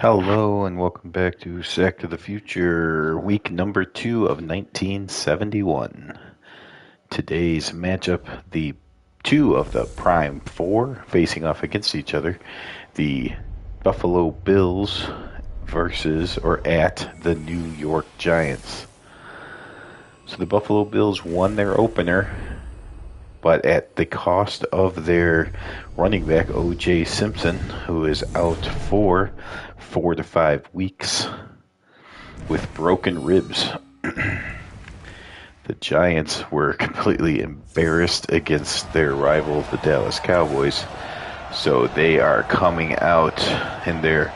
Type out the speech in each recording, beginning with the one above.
Hello and welcome back to Sack to the Future, week number 2 of 1971. Today's matchup, the two of the Prime Four facing off against each other, the Buffalo Bills versus or at the New York Giants. So the Buffalo Bills won their opener, but at the cost of their running back O.J. Simpson, who is out for 4 to 5 weeks with broken ribs. The Giants were completely embarrassed against their rival, the Dallas Cowboys, so they are coming out in their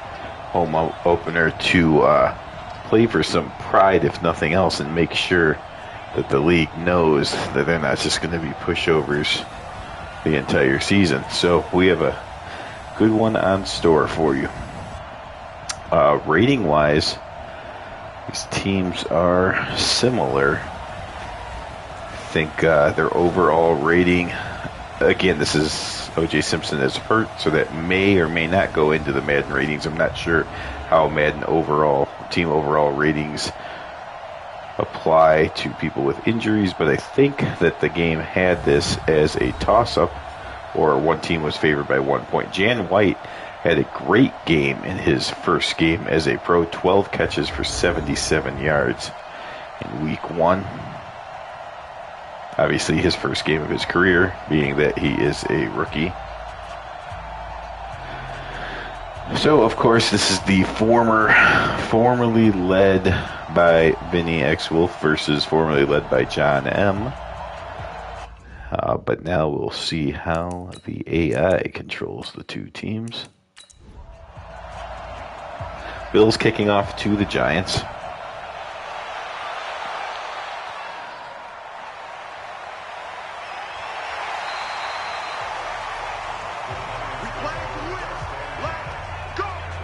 home opener to play for some pride, if nothing else, and make sure that the league knows that they're not just going to be pushovers the entire season. So we have a good one on store for you. Rating-wise, these teams are similar. I think their overall rating, again, this is O.J. Simpson is hurt, so that may or may not go into the Madden ratings. I'm not sure how Madden team overall ratings apply to people with injuries, but I think that the game had this as a toss-up, or one team was favored by 1 point. Jan White had a great game in his first game as a pro, 12 catches for 77 yards in week 1. Obviously his first game of his career, being that he is a rookie. So, of course, this is the formerly led by Vinny X. Wolf versus formerly led by John M. But now we'll see how the AI controls the two teams. Bills kicking off to the Giants.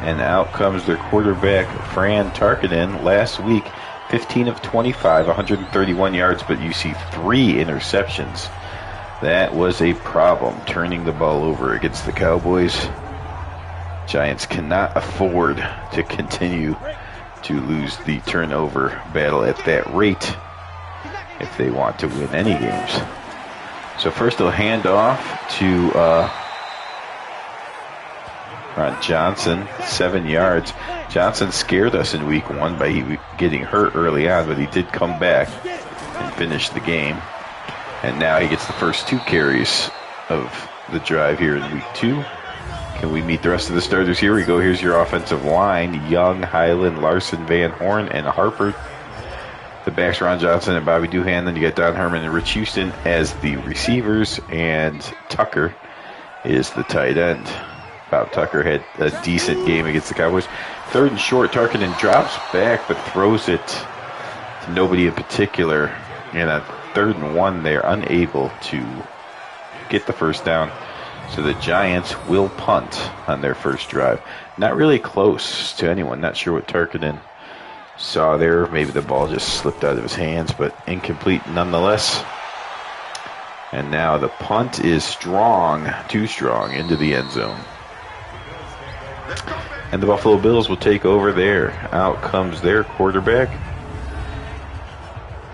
And out comes their quarterback, Fran Tarkenton. Last week, 15 of 25, 131 yards, but you see 3 interceptions. That was a problem, turning the ball over against the Cowboys. Giants cannot afford to continue to lose the turnover battle at that rate if they want to win any games. So first they'll hand off to Ron Johnson, 7 yards. Johnson scared us in week 1 by getting hurt early on, but he did come back and finish the game. And now he gets the first 2 carries of the drive here in week 2. Can we meet the rest of the starters? Here we go. Here's your offensive line. Young, Highland, Larson, Van Horn, and Harper. The backs, Ron Johnson and Bobby Doohan. Then you got Don Herman and Rich Houston as the receivers, and Tucker is the tight end. Bob Tucker had a decent game against the Cowboys. 3rd and short, Tarkenton drops back but throws it to nobody in particular. And on 3rd and 1, they're unable to get the first down. So the Giants will punt on their first drive. Not really close to anyone. Not sure what Tarkenton saw there. Maybe the ball just slipped out of his hands, but incomplete nonetheless. And now the punt is strong, too strong, into the end zone. And the Buffalo Bills will take over there. Out comes their quarterback,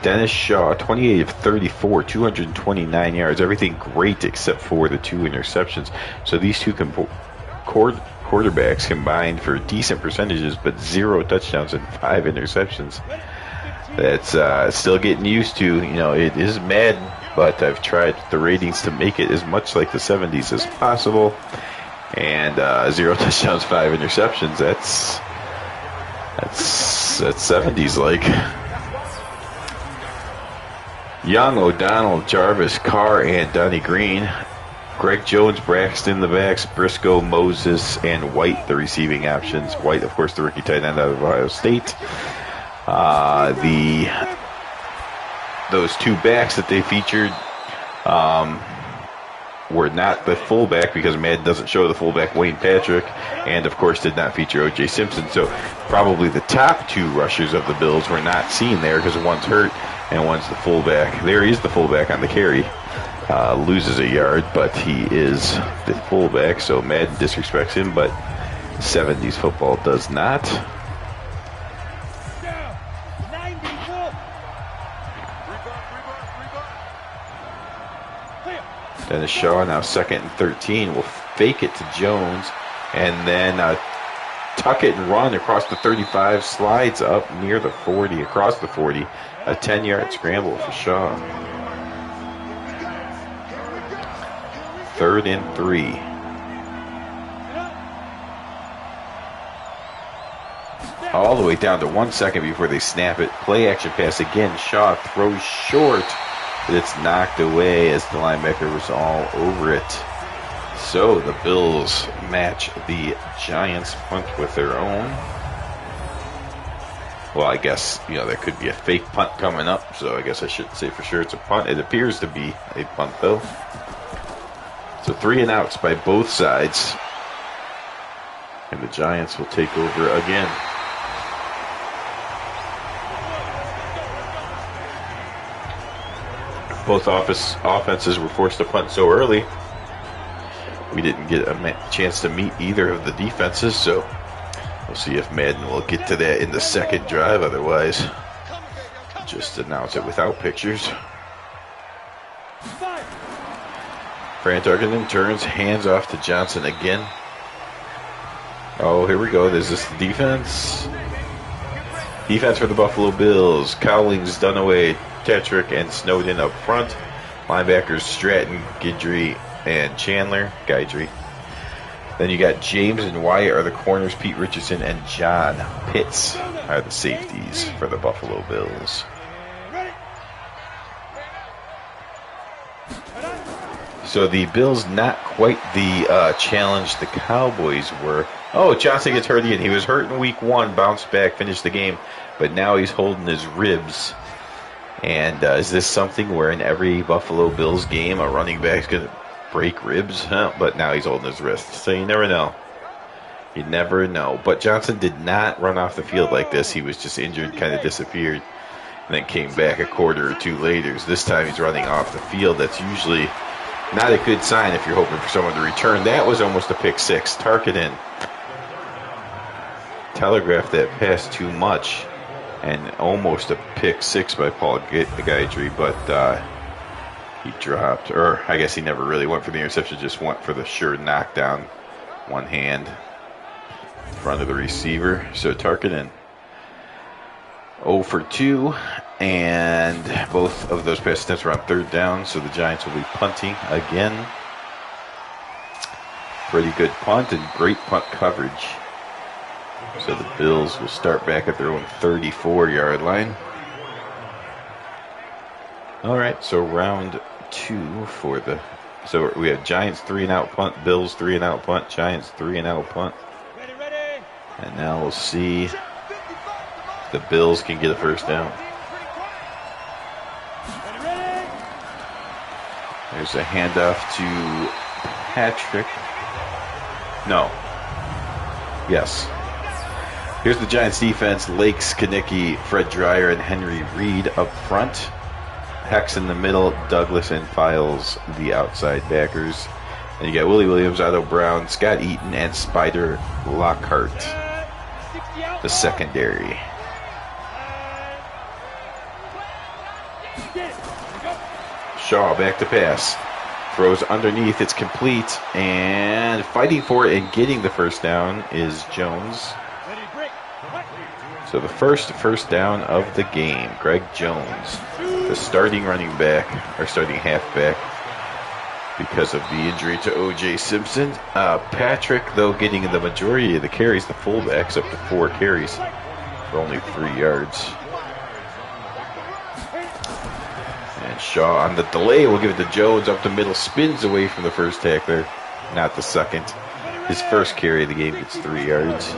Dennis Shaw, 28 of 34, 229 yards. Everything great except for the 2 interceptions. So these two quarterbacks combined for decent percentages, but 0 touchdowns and 5 interceptions. That's still getting used to. You know, it is Madden, but I've tried the ratings to make it as much like the 70s as possible. And 0 touchdowns, 5 interceptions. That's 70s like. Young, O'Donnell, Jarvis, Carr, and Donnie Green. Greg Jones, Braxton, the backs, Briscoe, Moses, and White, the receiving options. White, of course, the rookie tight end out of Ohio State. Those 2 backs that they featured were not the fullback, because Madden doesn't show the fullback, Wayne Patrick, and of course did not feature O.J. Simpson. So probably the top 2 rushers of the Bills were not seen there, because one's hurt and one's the fullback. There is the fullback on the carry. Loses a yard, but he is the fullback, so Madden disrespects him. But 70s football does not. Dennis Shaw, now 2nd and 13, will fake it to Jones, and then tuck it and run across the 35, slides up near the 40, across the 40, a 10-yard scramble for Shaw. 3rd and 3. All the way down to 1 second before they snap it. Play action pass again. Shaw throws short, but it's knocked away as the linebacker was all over it. So the Bills match the Giants punt with their own. Well, I guess, there could be a fake punt coming up, so I guess I shouldn't say for sure it's a punt. It appears to be a punt, though. So 3 and outs by both sides. And the Giants will take over again. Both offenses were forced to punt so early. We didn't get a chance to meet either of the defenses, so we'll see if Madden will get to that in the second drive. Otherwise, just announce it without pictures. Fran Tarkenton turns, hands off to Johnson again. Oh, here we go. Is this the defense? Defense for the Buffalo Bills. Cowlings, Dunaway, Tetrick, and Snowden up front. Linebackers Stratton, Guidry, and Chandler. Guidry. Then you got James and Wyatt are the corners. Pete Richardson and John Pitts are the safeties for the Buffalo Bills. So the Bills not quite the challenge the Cowboys were. Oh, Johnson gets hurt again. He was hurt in week 1, bounced back, finished the game, but now he's holding his ribs. And is this something where in every Buffalo Bills game a running back's going to break ribs? Huh? But now he's holding his wrist, so you never know. You never know. But Johnson did not run off the field like this. He was just injured, kind of disappeared, and then came back a quarter or two later. This time he's running off the field. That's usually not a good sign if you're hoping for someone to return. That was almost a pick six. Tarkenton telegraphed that pass too much, and almost a pick six by Paul Guidry, but he dropped, or I guess he never really went for the interception, just went for the sure knockdown, one hand in front of the receiver. So Tarkenton 0 for 2, and both of those pass attempts were on 3rd down, so the Giants will be punting again. Pretty good punt and great punt coverage. So the Bills will start back at their own 34-yard line. All right, so round 2 for the... So we have Giants 3-and-out punt, Bills 3-and-out punt, Giants 3-and-out punt. And now we'll see if the Bills can get a first down. There's a handoff to Patrick. No. Yes. Here's the Giants defense. Lakes, Kanicki, Fred Dreyer, and Henry Reed up front. Hex in the middle, Douglas and Files the outside backers. And you got Willie Williams, Otto Brown, Scott Eaton, and Spider Lockhart, the secondary. Shaw back to pass. Throws underneath, it's complete, and fighting for it and getting the first down is Jones. So the first down of the game, Greg Jones, the starting running back, or starting halfback, because of the injury to O.J. Simpson. Patrick, though, getting the majority of the carries, the fullbacks up to 4 carries for only 3 yards. And Shaw on the delay will give it to Jones up the middle, spins away from the first tackler, not the second. His first carry of the game gets 3 yards.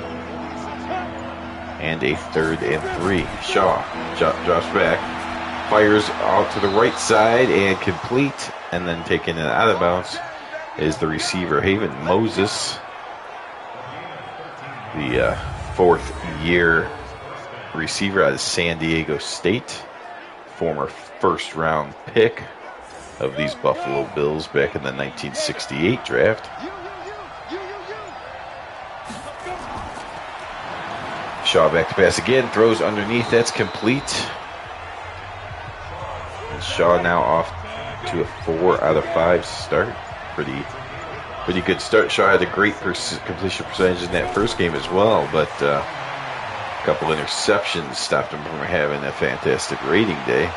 And a 3rd and 3. Shaw drops back, fires out to the right side and complete, and then taken it out of bounds is the receiver Haven Moses, the 4th-year receiver out of San Diego State, former first-round pick of these Buffalo Bills back in the 1968 draft. Shaw back to pass again, throws underneath, that's complete. And Shaw now off to a 4 out of 5 start. Pretty good start. Shaw had a great completion percentage in that first game as well, but a couple interceptions stopped him from having a fantastic rating day.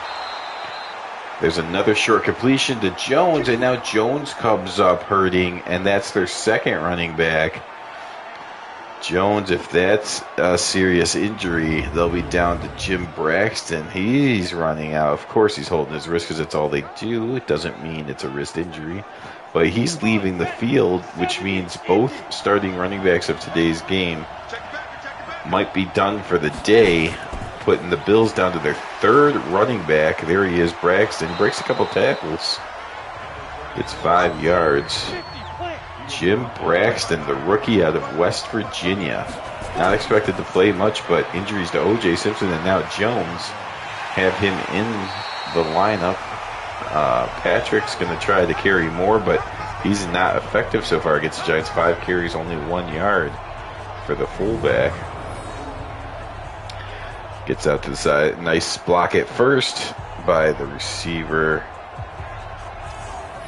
There's another short completion to Jones, and now Jones comes up hurting, and that's their second running back. Jones, if that's a serious injury, they'll be down to Jim Braxton. He's running out. Of course he's holding his wrist because it's all they do. It doesn't mean it's a wrist injury. But he's leaving the field, which means both starting running backs of today's game might be done for the day, putting the Bills down to their third running back. There he is, Braxton. Breaks a couple tackles. It's 5 yards. Jim Braxton, the rookie out of West Virginia. Not expected to play much, but injuries to O.J. Simpson and now Jones have him in the lineup. Patrick's going to try to carry more, but he's not effective so far against the Giants. 5 carries, only 1 yard for the fullback. Gets out to the side. Nice block at first by the receiver,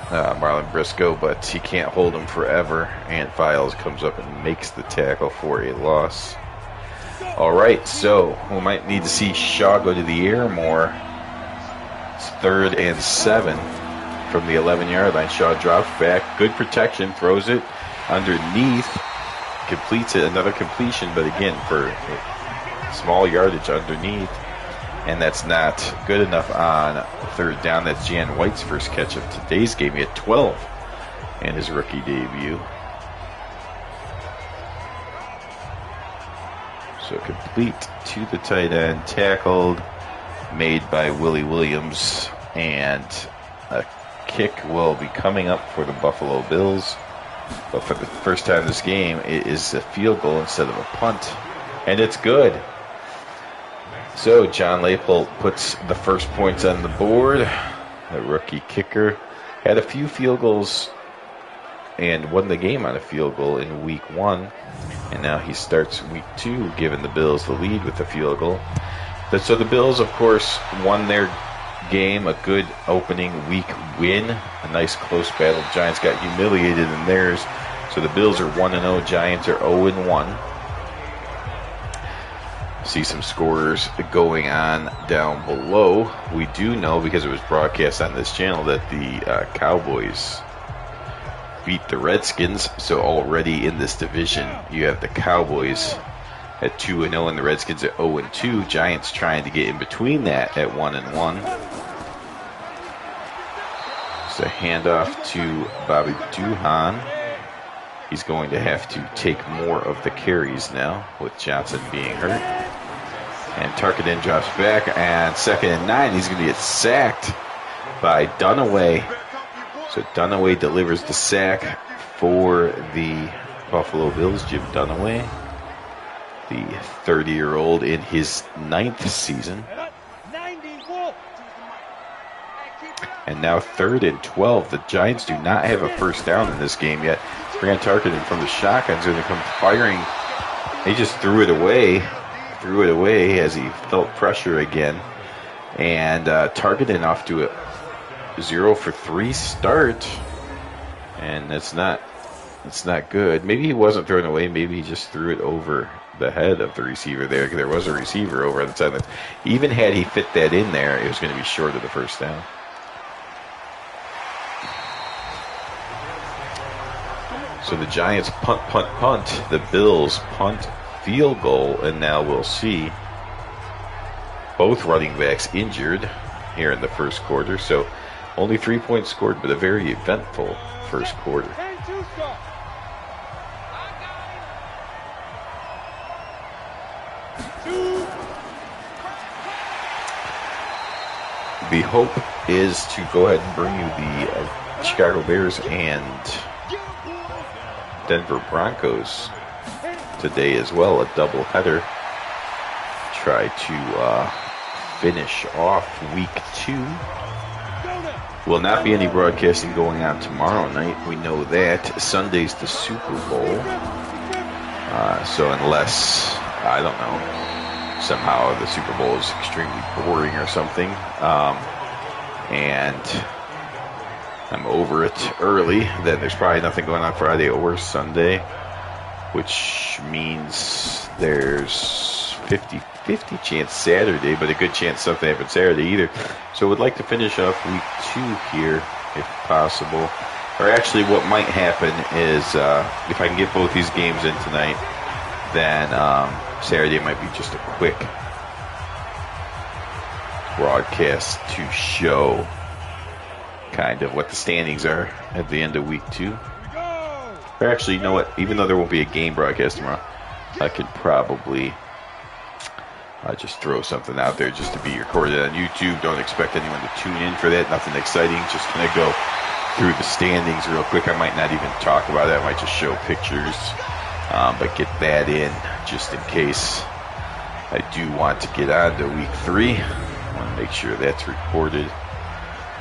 Marlon Briscoe, but he can't hold him forever. Ant Files comes up and makes the tackle for a loss. All right, so we might need to see Shaw go to the air more. It's 3rd and 7 from the 11-yard line. Shaw drops back. Good protection. Throws it underneath. Completes it. Another completion, but again, for small yardage underneath. And that's not good enough on 3rd down. That's Jan White's first catch of today's game. He had 12 in his rookie debut. So complete to the tight end, tackled, made by Willie Williams, and a kick will be coming up for the Buffalo Bills. But for the first time this game, it is a field goal instead of a punt, and it's good. So John Leipold puts the first points on the board. The rookie kicker had a few field goals and won the game on a field goal in week 1. And now he starts week 2, giving the Bills the lead with the field goal. So the Bills, of course, won their game, a good opening week win. A nice close battle. The Giants got humiliated in theirs. So the Bills are 1-0. Giants are 0-1. See some scorers going on down below. We do know, because it was broadcast on this channel, that the Cowboys beat the Redskins. So already in this division, you have the Cowboys at 2-0 and the Redskins at 0-2. Giants trying to get in between that at 1-1. So handoff to Bobby Duhan. He's going to have to take more of the carries now with Johnson being hurt. And Tarkenton drops back, and 2nd and 9. He's going to get sacked by Dunaway. So Dunaway delivers the sack for the Buffalo Bills. Jim Dunaway, the 30-year-old in his 9th season. And now 3rd and 12. The Giants do not have a first down in this game yet. Grant Tarkenton from the shotgun is going to come firing. He just threw it away as he felt pressure again. And Tarkenton off to a 0 for 3 start. And that's not good. Maybe he wasn't thrown away. Maybe he just threw it over the head of the receiver there. There was a receiver over on the side. Even had he fit that in there, it was going to be short of the first down. So the Giants punt. The Bills punt, field goal, and now we'll see both running backs injured here in the first quarter. So only 3 points scored, but a very eventful first quarter. The hope is to go ahead and bring you the Chicago Bears and Denver Broncos today as well, a doubleheader. Try to finish off week 2. Will not be any broadcasting going on tomorrow night. We know that. Sunday's the Super Bowl. So unless I don't know, somehow the Super Bowl is extremely boring or something. And I'm over it early. Then there's probably nothing going on Friday or Sunday, which means there's 50-50 chance Saturday, but a good chance something happens Saturday either. So would like to finish off week 2 here, if possible. Or actually, what might happen is if I can get both these games in tonight, then Saturday might be just a quick broadcast to show kind of what the standings are at the end of week 2. Or actually, you know what? Even though there won't be a game broadcast tomorrow, I could probably just throw something out there just to be recorded on YouTube. Don't expect anyone to tune in for that. Nothing exciting. Just going to go through the standings real quick. I might not even talk about it. I might just show pictures, but get that in just in case I do want to get on to week 3. I want to make sure that's recorded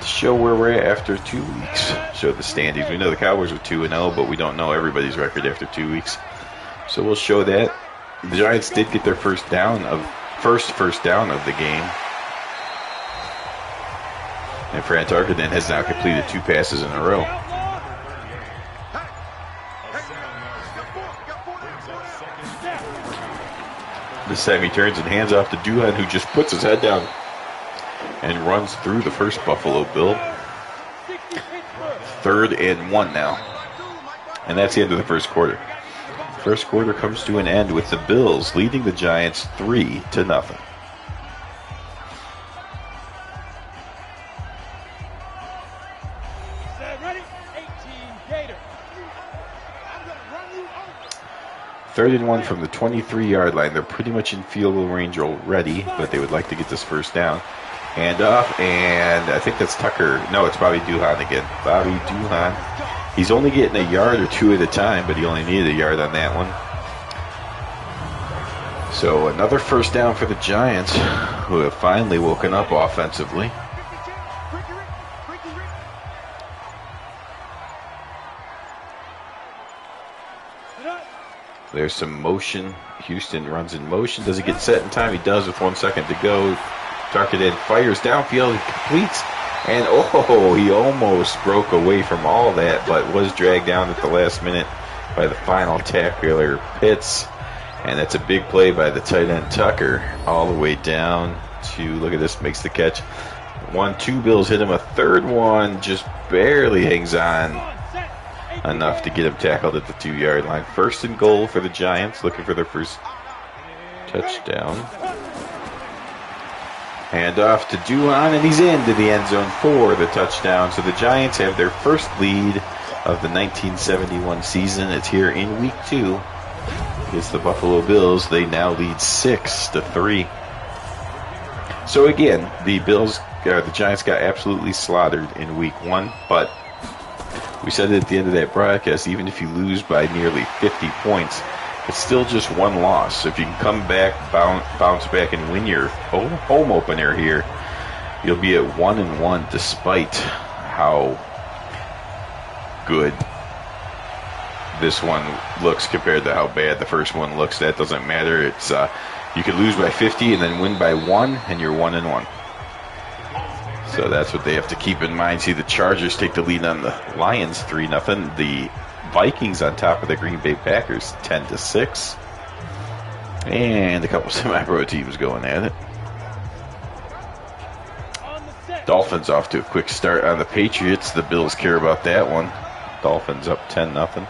to show where we're at after 2 weeks. Show the standings. We know the Cowboys are 2-0, but we don't know everybody's record after 2 weeks. So we'll show that. The Giants did get their first down of the game. And Fran Tarkenton has now completed 2 passes in a row. This time he turns and hands off to Duhan, who just puts his head down and runs through the first Buffalo Bill. 3rd and 1 now. And that's the end of the first quarter. First quarter comes to an end with the Bills leading the Giants 3-0. Third and 1 from the 23-yard line. They're pretty much in field goal range already, but they would like to get this first down. Hand off, and I think that's Tucker. No, it's Bobby Duhan again. Bobby Duhan. He's only getting a yard or 2 at a time, but he only needed a yard on that one. So another first down for the Giants, who have finally woken up offensively. There's some motion. Houston runs in motion. Does he get set in time? He does with 1 second to go. Tarkenton fires downfield. He completes. And, he almost broke away from all that, but was dragged down at the last minute by the final tackler, Pitts. And that's a big play by the tight end, Tucker, all the way down to, look at this, makes the catch. 1-2 Bills hit him. A third one just barely hangs on enough to get him tackled at the 2-yard line. 1st and goal for the Giants, looking for their first touchdown. Hand off to Duhan, and he's into the end zone for the touchdown. So the Giants have their first lead of the 1971 season. It's here in week 2 against the Buffalo Bills. They now lead 6-3. So again, the Giants got absolutely slaughtered in week 1, but we said it at the end of that broadcast, even if you lose by nearly 50 points, it's still just 1 loss. So if you can come back, bounce back, and win your home opener here, you'll be at 1-1 despite how good this one looks compared to how bad the first one looks. That doesn't matter. It's you could lose by 50 and then win by 1, and you're 1-1. So that's what they have to keep in mind. See, the Chargers take the lead on the Lions 3-0. The Vikings on top of the Green Bay Packers 10-6. And a couple semi-pro teams going at it. Dolphins off to a quick start on the Patriots. The Bills care about that one. Dolphins up 10-0.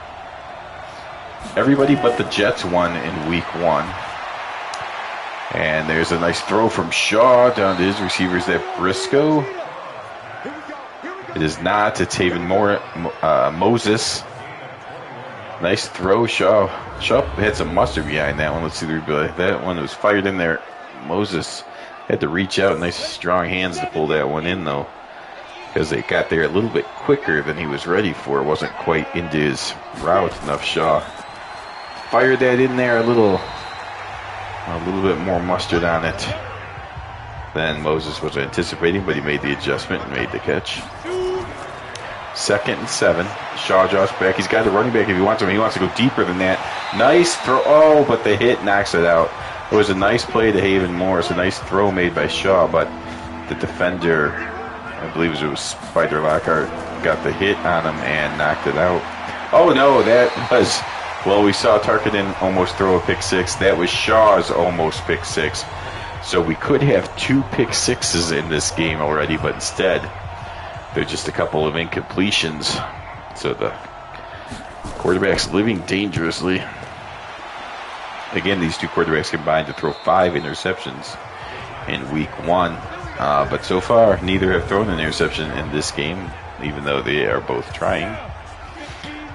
Everybody but the Jets won in week 1. And there's a nice throw from Shaw down to his receivers at Briscoe. It is not. It's Haven Moses. Nice throw, Shaw. Shaw had some mustard behind that one. Let's see the replay. That one was fired in there. Moses had to reach out. Nice strong hands to pull that one in, though, because they got there a little bit quicker than he was ready for. It wasn't quite into his route enough. Shaw fired that in there a little bit more mustard on it than Moses was anticipating, but he made the adjustment and made the catch. 2nd and 7. Shaw draws back. He's got the running back if he wants him. He wants to go deeper than that. Nice throw. Oh, but the hit knocks it out. It was a nice play to Haven Morris. A nice throw made by Shaw, but the defender, I believe it was Spider Lockhart, got the hit on him and knocked it out. Oh, no, that was, well, we saw Tarkington almost throw a pick six. That was Shaw's almost pick six. So we could have 2 pick sixes in this game already, but instead, they're just a couple of incompletions. So the quarterback's living dangerously. Again, these 2 quarterbacks combined to throw 5 interceptions in week 1. But so far, neither have thrown an interception in this game, even though they are both trying.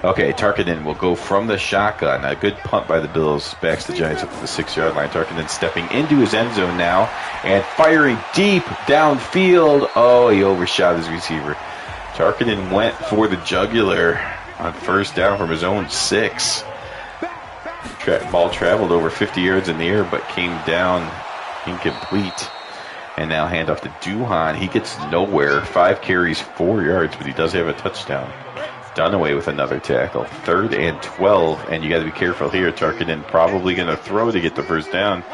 Okay, Tarkington will go from the shotgun. A good punt by the Bills. Backs the Giants up to the 6-yard line. Tarkington stepping into his end zone now and firing deep downfield. Oh, he overshot his receiver. Tarkington went for the jugular on 1st down from his own 6. Ball traveled over 50 yards in the air, but came down incomplete. And now handoff to Duhan. He gets nowhere. 5 carries, 4 yards, but he does have a touchdown. Dunaway with another tackle. 3rd and 12, and you got to be careful here. Tarkington probably going to throw to get the 1st down,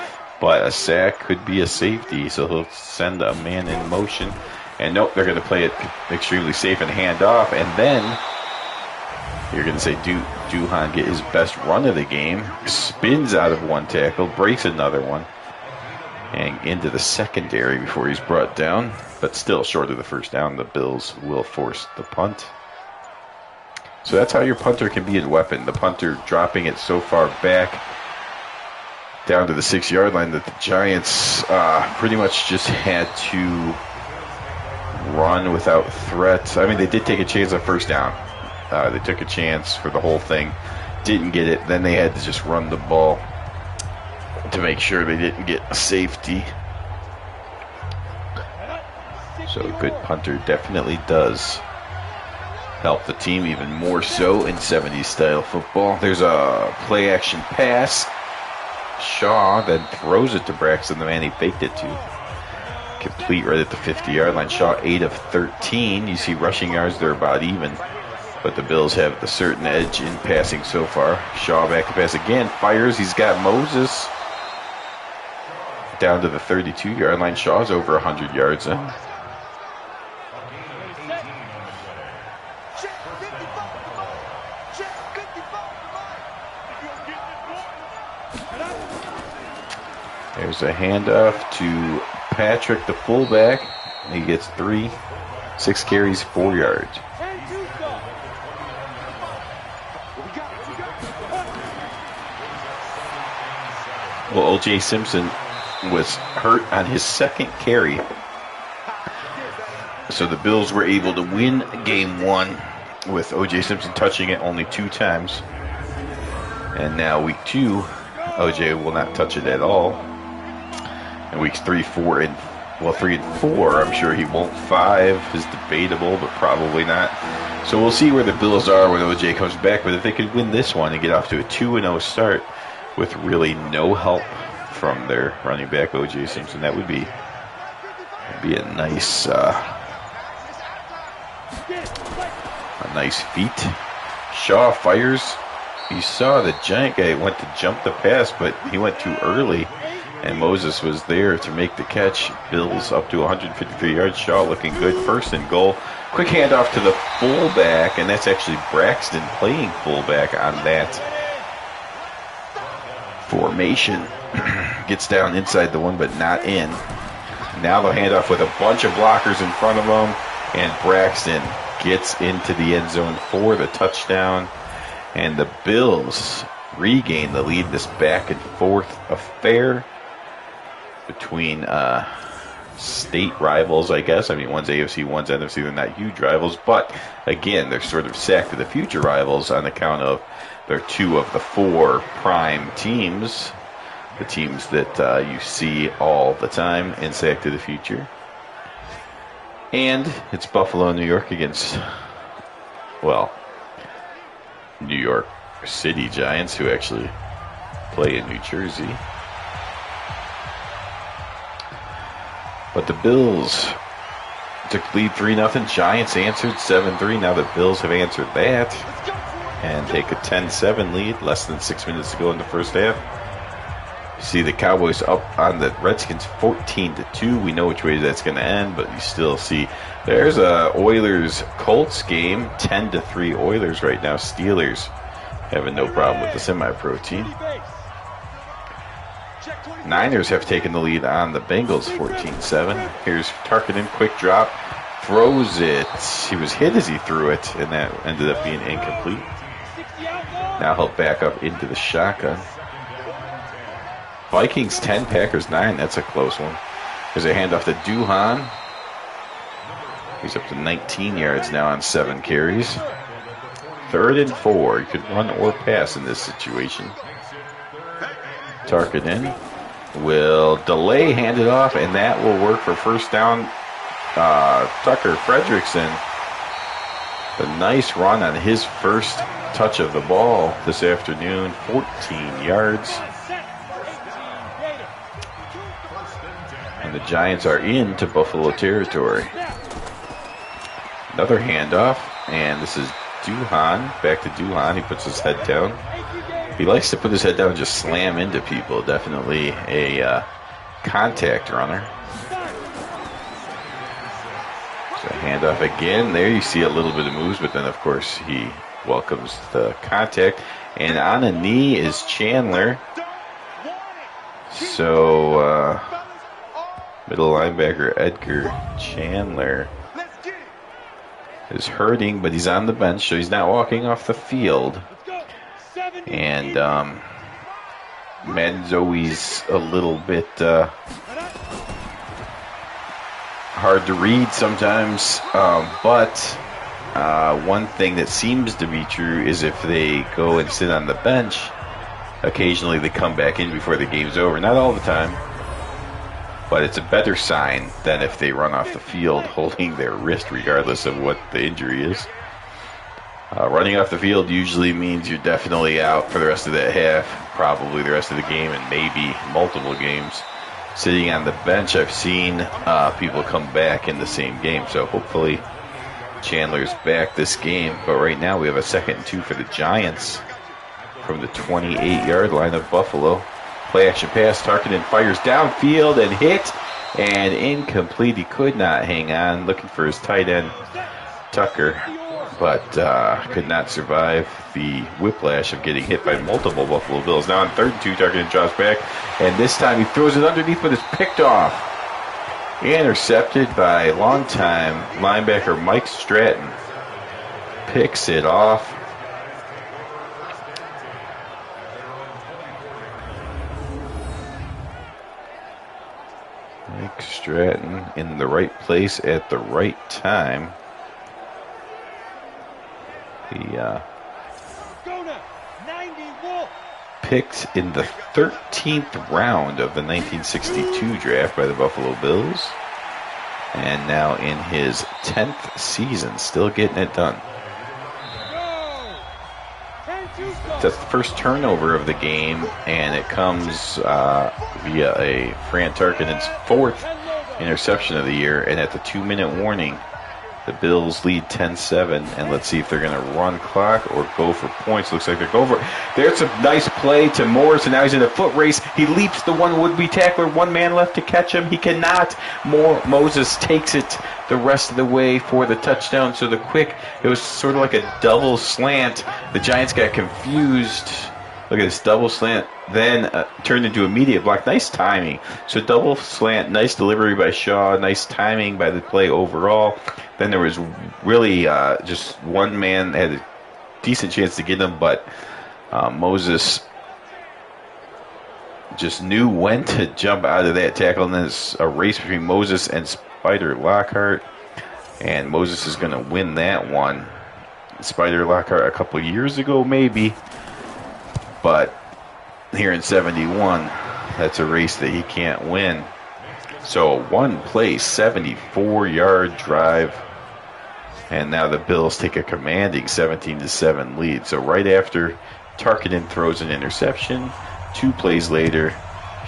but a sack could be a safety, so he'll send a man in motion. And nope, they're going to play it extremely safe and hand off, and then you're going to say Duhan get his best run of the game, spins out of 1 tackle, breaks another one, and into the secondary before he's brought down, but still short of the 1st down. The Bills will force the punt. So that's how your punter can be a weapon. The punter dropping it so far back down to the 6-yard line that the Giants pretty much just had to run without threat. I mean, they did take a chance on 1st down. They took a chance for the whole thing. Didn't get it. Then they had to just run the ball to make sure they didn't get a safety. So a good punter definitely does help the team even more so in 70s style football. There's a play action pass. Shaw then throws it to Braxton, the man he faked it to. Complete right at the 50-yard line. Shaw 8 of 13. You see rushing yards, they're about even. But the Bills have the certain edge in passing so far. Shaw back to pass again. Fires. He's got Moses down to the 32-yard line. Shaw's over 100 yards in. There's a handoff to Patrick, the fullback. He gets 3, 6 carries, 4 yards. Well, O.J. Simpson was hurt on his 2nd carry. So the Bills were able to win game 1 with O.J. Simpson touching it only 2 times. And now week 2, O.J. will not touch it at all. And weeks 3, 4, and 3 and 4, I'm sure he won't. 5 is debatable, but probably not. So we'll see where the Bills are when O.J. comes back. But if they could win this one and get off to a 2-0 start with really no help from their running back O.J. Simpson, that would be a nice feat. Shaw fires. You saw the Giant guy went to jump the pass, but he went too early. And Moses was there to make the catch. Bills up to 153 yards. Shaw looking good. 1st and goal. Quick handoff to the fullback, and that's actually Braxton playing fullback on that formation. Gets down inside the 1, but not in. Now they'll hand off with a bunch of blockers in front of him, and Braxton gets into the end zone for the touchdown. And the Bills regain the lead. This back and forth affair between state rivals, I guess. I mean, one's AFC, one's NFC. They're not huge rivals, but again, they're sort of sacked to the future rivals on account of they're 2 of the 4 prime teams, the teams that you see all the time in Sack to the Future. And it's Buffalo, New York against, well, New York City Giants, who actually play in New Jersey. But the Bills took the lead 3-0. Giants answered 7-3. Now the Bills have answered that and take a 10-7 lead. Less than 6 minutes to go in the first half. You see the Cowboys up on the Redskins 14-2. We know which way that's going to end, but you still see there's a Oilers-Colts game. 10-3 Oilers right now. Steelers having no problem with the semi-pro team. Niners have taken the lead on the Bengals 14-7. Here's Tarkenton, quick drop, throws it. He was hit as he threw it, and that ended up being incomplete. Now he'll back up into the shotgun. Vikings 10, Packers 9. That's a close one. There's a handoff to Duhan. He's up to 19 yards now on 7 carries. 3rd and 4. You could run or pass in this situation. Tarkenton will delay, hand it off, and that will work for first down. Tucker Fredrickson, a nice run on his first touch of the ball this afternoon, 14 yards. And the Giants are into Buffalo territory. Another handoff, and this is Duhan, back to Duhan. He puts his head down. He likes to put his head down and just slam into people. Definitely a contact runner. So handoff again. There you see a little bit of moves, but then, of course, he welcomes the contact. And on a knee is Chandler. So, middle linebacker Edgar Chandler is hurting, but he's on the bench, so he's not walking off the field. And Madden's always a little bit hard to read sometimes. But one thing that seems to be true is if they go and sit on the bench, occasionally they come back in before the game's over. Not all the time, but it's a better sign than if they run off the field holding their wrist regardless of what the injury is. Running off the field usually means you're definitely out for the rest of that half, probably the rest of the game, and maybe multiple games. Sitting on the bench, I've seen people come back in the same game, so hopefully Chandler's back this game. But right now we have a 2nd and 2 for the Giants from the 28-yard line of Buffalo. Play action pass, Tarkenton fires downfield and hit, and incomplete. He could not hang on, looking for his tight end, Tucker, but could not survive the whiplash of getting hit by multiple Buffalo Bills. Now on 3rd and 2, Tarkenton drops back, and this time he throws it underneath, but it's picked off. Intercepted by longtime linebacker Mike Stratton. Picks it off. Mike Stratton in the right place at the right time. He picked in the 13th round of the 1962 draft by the Buffalo Bills. And now in his 10th season, still getting it done. That's the first turnover of the game, and it comes via a Fran Tarkenton's 4th interception of the year. And at the 2-minute warning, the Bills lead 10-7, and let's see if they're going to run clock or go for points. Looks like they're going for it. There's a nice play to Morris, and now he's in a foot race. He leaps the one would-be tackler. One man left to catch him. He cannot. Moses takes it the rest of the way for the touchdown. So it was sort of like a double slant. The Giants got confused. Look at this double slant, then turned into immediate block. Nice timing. So double slant, nice delivery by Shaw, nice timing by the play overall. Then there was really just one man that had a decent chance to get him, but Moses just knew when to jump out of that tackle. And then it's a race between Moses and Spider Lockhart, and Moses is going to win that one. Spider Lockhart a couple years ago, maybe. But here in 71, that's a race that he can't win. So one play, 74-yard drive. And now the Bills take a commanding 17-7 lead. So right after Tarkenton throws an interception, 2 plays later,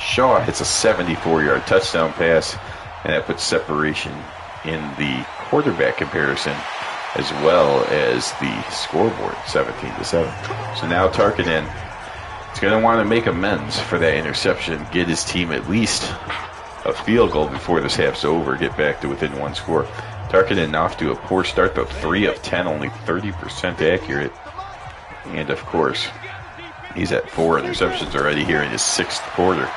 Shaw hits a 74-yard touchdown pass, and that puts separation in the quarterback comparison as well as the scoreboard, 17-7. So now Tarkinen is going to want to make amends for that interception, get his team at least a field goal before this half's over, get back to within one score. Tarkinen off to a poor start, though, 3 of 10, only 30% accurate. And, of course, he's at 4 interceptions already here in his 6th quarter.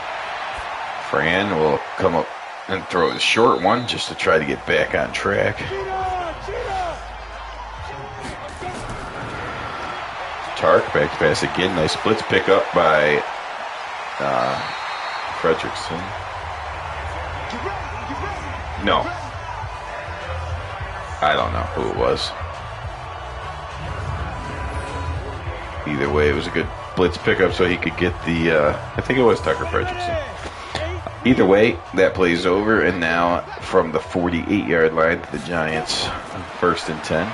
Fran will come up and throw a short one just to try to get back on track. Tark, back to pass again. Nice blitz pick up by Fredrickson. No. I don't know who it was. Either way, it was a good blitz pickup so he could get the, I think it was Tucker Fredrickson. Either way, that play's over, and now from the 48-yard line, the Giants, 1st and 10.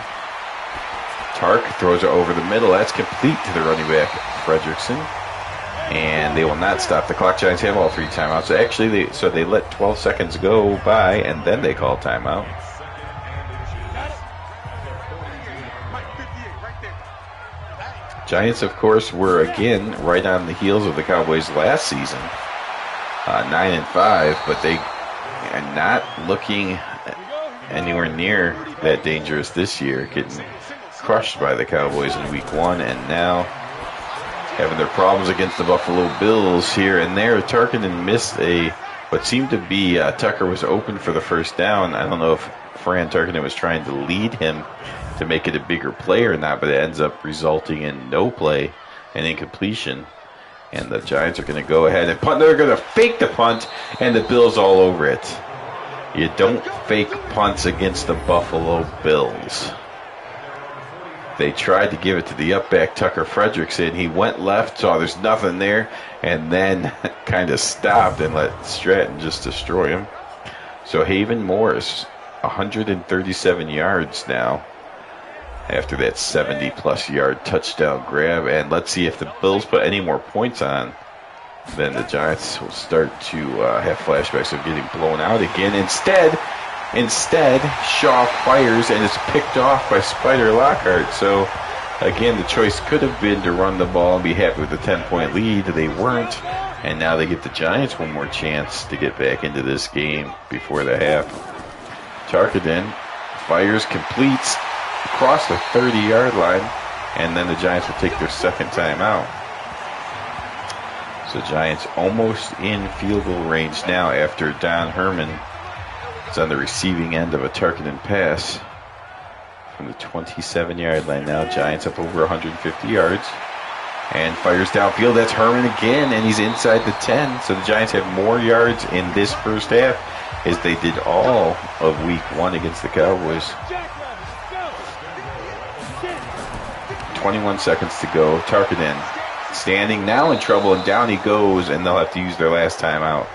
Tark throws it over the middle. That's complete to the running back, Fredrickson. And they will not stop the clock. Giants have all 3 timeouts. So actually, they let 12 seconds go by, and then they call timeout. Giants, of course, were again right on the heels of the Cowboys last season, 9-5, but they are not looking anywhere near that dangerous this year, getting crushed by the Cowboys in week 1, and now having their problems against the Buffalo Bills here and there. Tarkinen missed what seemed to be Tucker was open for the first down. I don't know if Fran Tarkinen was trying to lead him to make it a bigger play or not, but it ends up resulting in no play and incompletion. And the Giants are going to go ahead and punt. They're going to fake the punt, and the Bills all over it. You don't fake punts against the Buffalo Bills. They tried to give it to the up-back, Tucker Fredrickson. He went left, saw there's nothing there, and then kind of stopped and let Stratton just destroy him. So Haven Morris, 137 yards now after that 70-plus yard touchdown grab. And let's see if the Bills put any more points on. Then the Giants will start to have flashbacks of getting blown out again. Instead, Shaw fires and is picked off by Spider Lockhart. So, again, the choice could have been to run the ball and be happy with the 10-point lead. They weren't. And now they give the Giants one more chance to get back into this game before the half. Tarkinen fires, completes across the 30-yard line, and then the Giants will take their second time out. So Giants almost in field goal range now after Don Herman is on the receiving end of a Tarkinen pass from the 27-yard line. Now Giants up over 150 yards and fires downfield. That's Herman again, and he's inside the 10. So the Giants have more yards in this first half as they did all of week 1 against the Cowboys. 21 seconds to go. Tarkinen standing now in trouble, and down he goes, and they'll have to use their last timeout.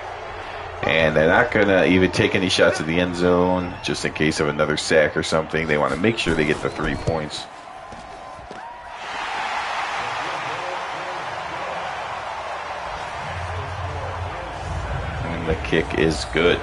And they're not going to even take any shots at the end zone just in case of another sack or something. They want to make sure they get the 3 points. And the kick is good.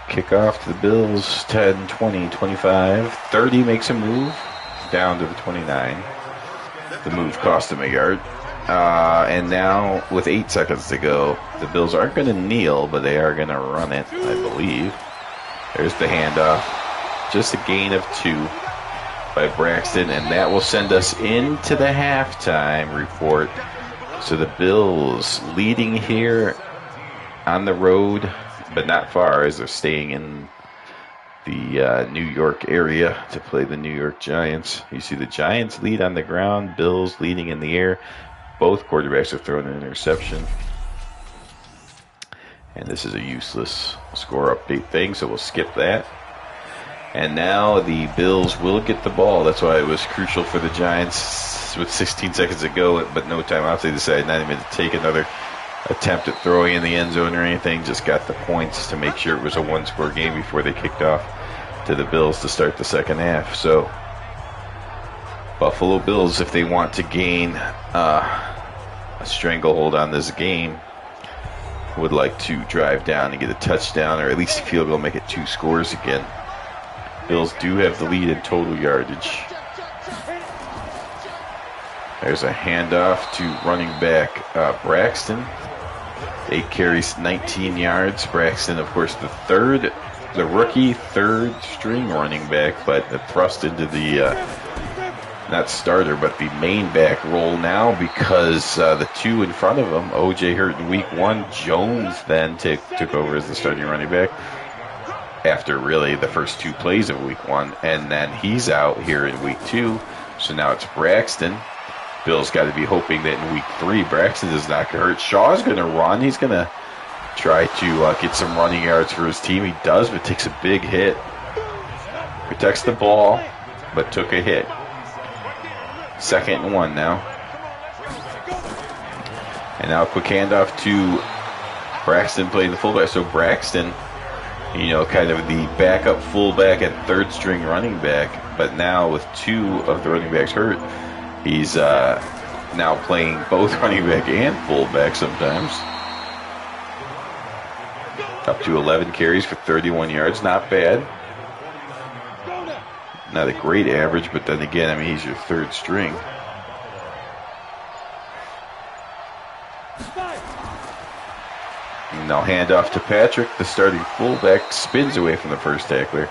Kickoff to the Bills, 10, 20, 25, 30 makes a move, down to the 29. The move cost him a yard. And now, with 8 seconds to go, the Bills aren't going to kneel, but they are going to run it, I believe. There's the handoff. Just a gain of 2 by Braxton, and that will send us into the halftime report. So the Bills leading here on the road, but not far, as they're staying in the New York area to play the New York Giants. You see the Giants lead on the ground, Bills leading in the air. Both quarterbacks have thrown an interception. And this is a useless score update thing, so we'll skip that. And now the Bills will get the ball. That's why it was crucial for the Giants with 16 seconds to go, but no timeouts. They decided not even to take another attempt at throwing in the end zone or anything. Just got the points to make sure it was a one-score game before they kicked off. to the Bills to start the second half. So Buffalo Bills, if they want to gain a stranglehold on this game, would like to drive down and get a touchdown or at least a field goal, make it 2 scores again. Bills do have the lead in total yardage. There's a handoff to running back Braxton. 8 carries, 19 yards. Braxton, of course, the rookie third string running back, but thrust into the, not starter, but the main back role now because the 2 in front of him, OJ hurt in week 1. Jones then took over as the starting running back after really the first 2 plays of week 1, and then he's out here in week 2. So now it's Braxton. Bill's got to be hoping that in week 3, Braxton is not going to hurt. Shaw's going to run. He's going to try to get some running yards for his team. He does, but takes a big hit. Protects the ball, but took a hit. 2nd and 1 now. And now a quick handoff to Braxton playing the fullback. So Braxton, kind of the backup fullback and third string running back. But now with 2 of the running backs hurt, he's now playing both running back and fullback sometimes. Up to 11 carries for 31 yards. Not bad. Not a great average, but then again, he's your third string. And now hand off to Patrick, the starting fullback, spins away from the first tackler.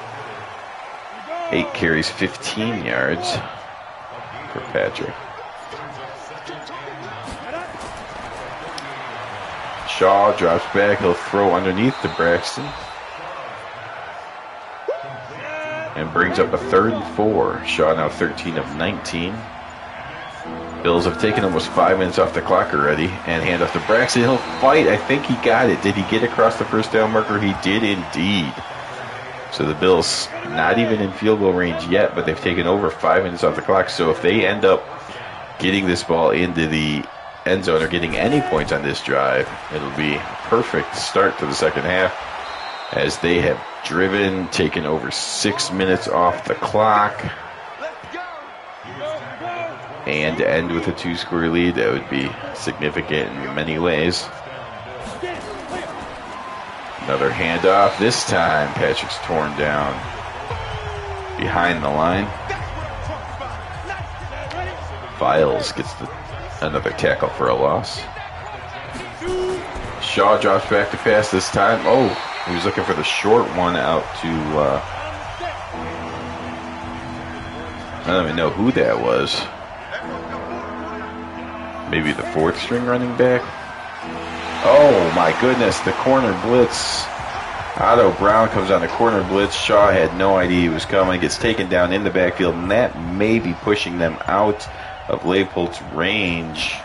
8 carries, 15 yards for Patrick. Shaw drops back. He'll throw underneath to Braxton. And brings up a 3rd and 4. Shaw now 13 of 19. Bills have taken almost 5 minutes off the clock already. And hand off to Braxton. He'll fight. I think he got it. Did he get across the first down marker? He did indeed. So the Bills not even in field goal range yet, but they've taken over 5 minutes off the clock. So if they end up getting this ball into the end zone or getting any points on this drive, it'll be a perfect start to the second half as they have driven, taken over 6 minutes off the clock. And to end with a 2-score lead, that would be significant in many ways. Another handoff. This time, Patrick's torn down behind the line. Files gets another tackle for a loss. Shaw drops back to pass this time. Oh, he was looking for the short one out to, I don't even know who that was. Maybe the 4th string running back. Oh my goodness, the corner blitz. Otto Brown comes on the corner blitz. Shaw had no idea he was coming. Gets taken down in the backfield, and that may be pushing them out of Leipoldt's range.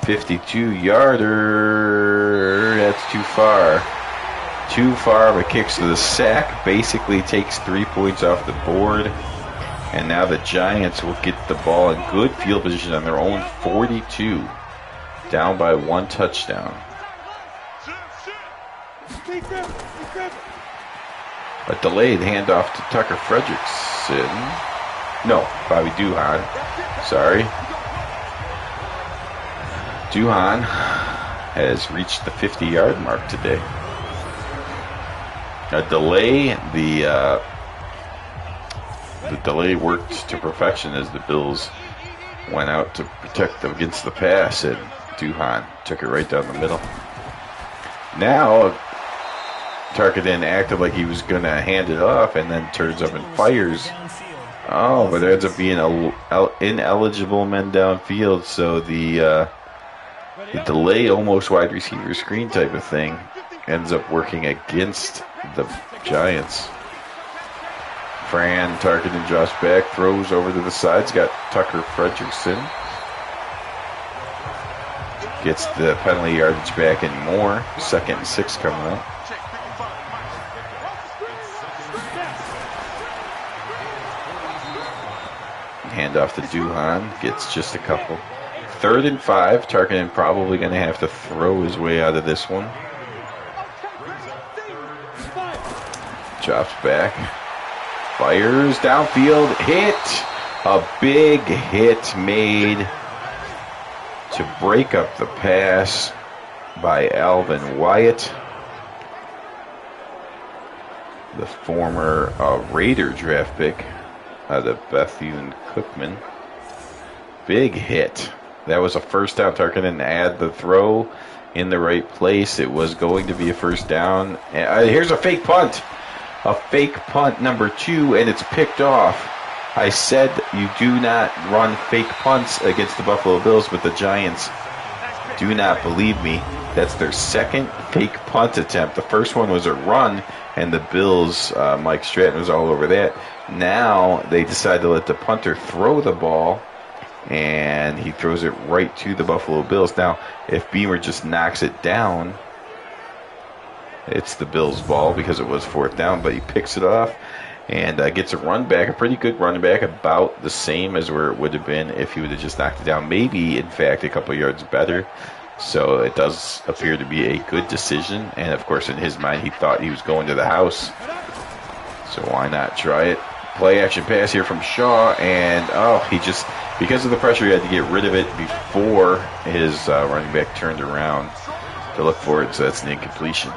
52-yarder. That's too far. Too far of a kick. So the sack basically takes 3 points off the board. And now the Giants will get the ball in good field position on their own 42. Down by 1 touchdown. A delayed handoff to Tucker Fredrickson. No, Bobby Duhan. Sorry. Duhan has reached the 50-yard mark today. A delay. The delay worked to perfection as the Bills went out to protect them against the pass, and Duhan took it right down the middle. Now, Tarkenton acted like he was going to hand it off and then turns up and fires. Oh, but there ends up being ineligible men downfield, so the delay almost wide receiver screen type of thing ends up working against the Giants. Fran Tarkenton drops back, throws over to the sides, got Tucker Fredrickson. Gets the penalty yardage back and more. 2nd and 6 coming up. Handoff to Duhan, gets just a couple. 3rd and 5, Tarkenton probably going to have to throw his way out of this one. Drops back. Fires downfield, hit. A big hit made to break up the pass by Alvin Wyatt, the former Raider draft pick out of Bethune-Cookman. Big hit. That was a first down. Tarkinen had the throw in the right place. It was going to be a first down. Here's a fake punt. A fake punt, number 2, and it's picked off. I said you do not run fake punts against the Buffalo Bills, but the Giants do not believe me. That's their second fake punt attempt. The first one was a run, and the Bills, Mike Stratton was all over that. Now they decide to let the punter throw the ball, and he throws it right to the Buffalo Bills. Now, if Beamer just knocks it down, it's the Bills' ball because it was fourth down, but he picks it off and gets a run back, a pretty good run back, about the same as where it would have been if he would have just knocked it down. Maybe, in fact, a couple yards better. So it does appear to be a good decision. And, of course, in his mind, he thought he was going to the house. So why not try it? Play action pass here from Shaw. And, he just, because of the pressure, he had to get rid of it before his running back turned around to look for it. So that's an incompletion.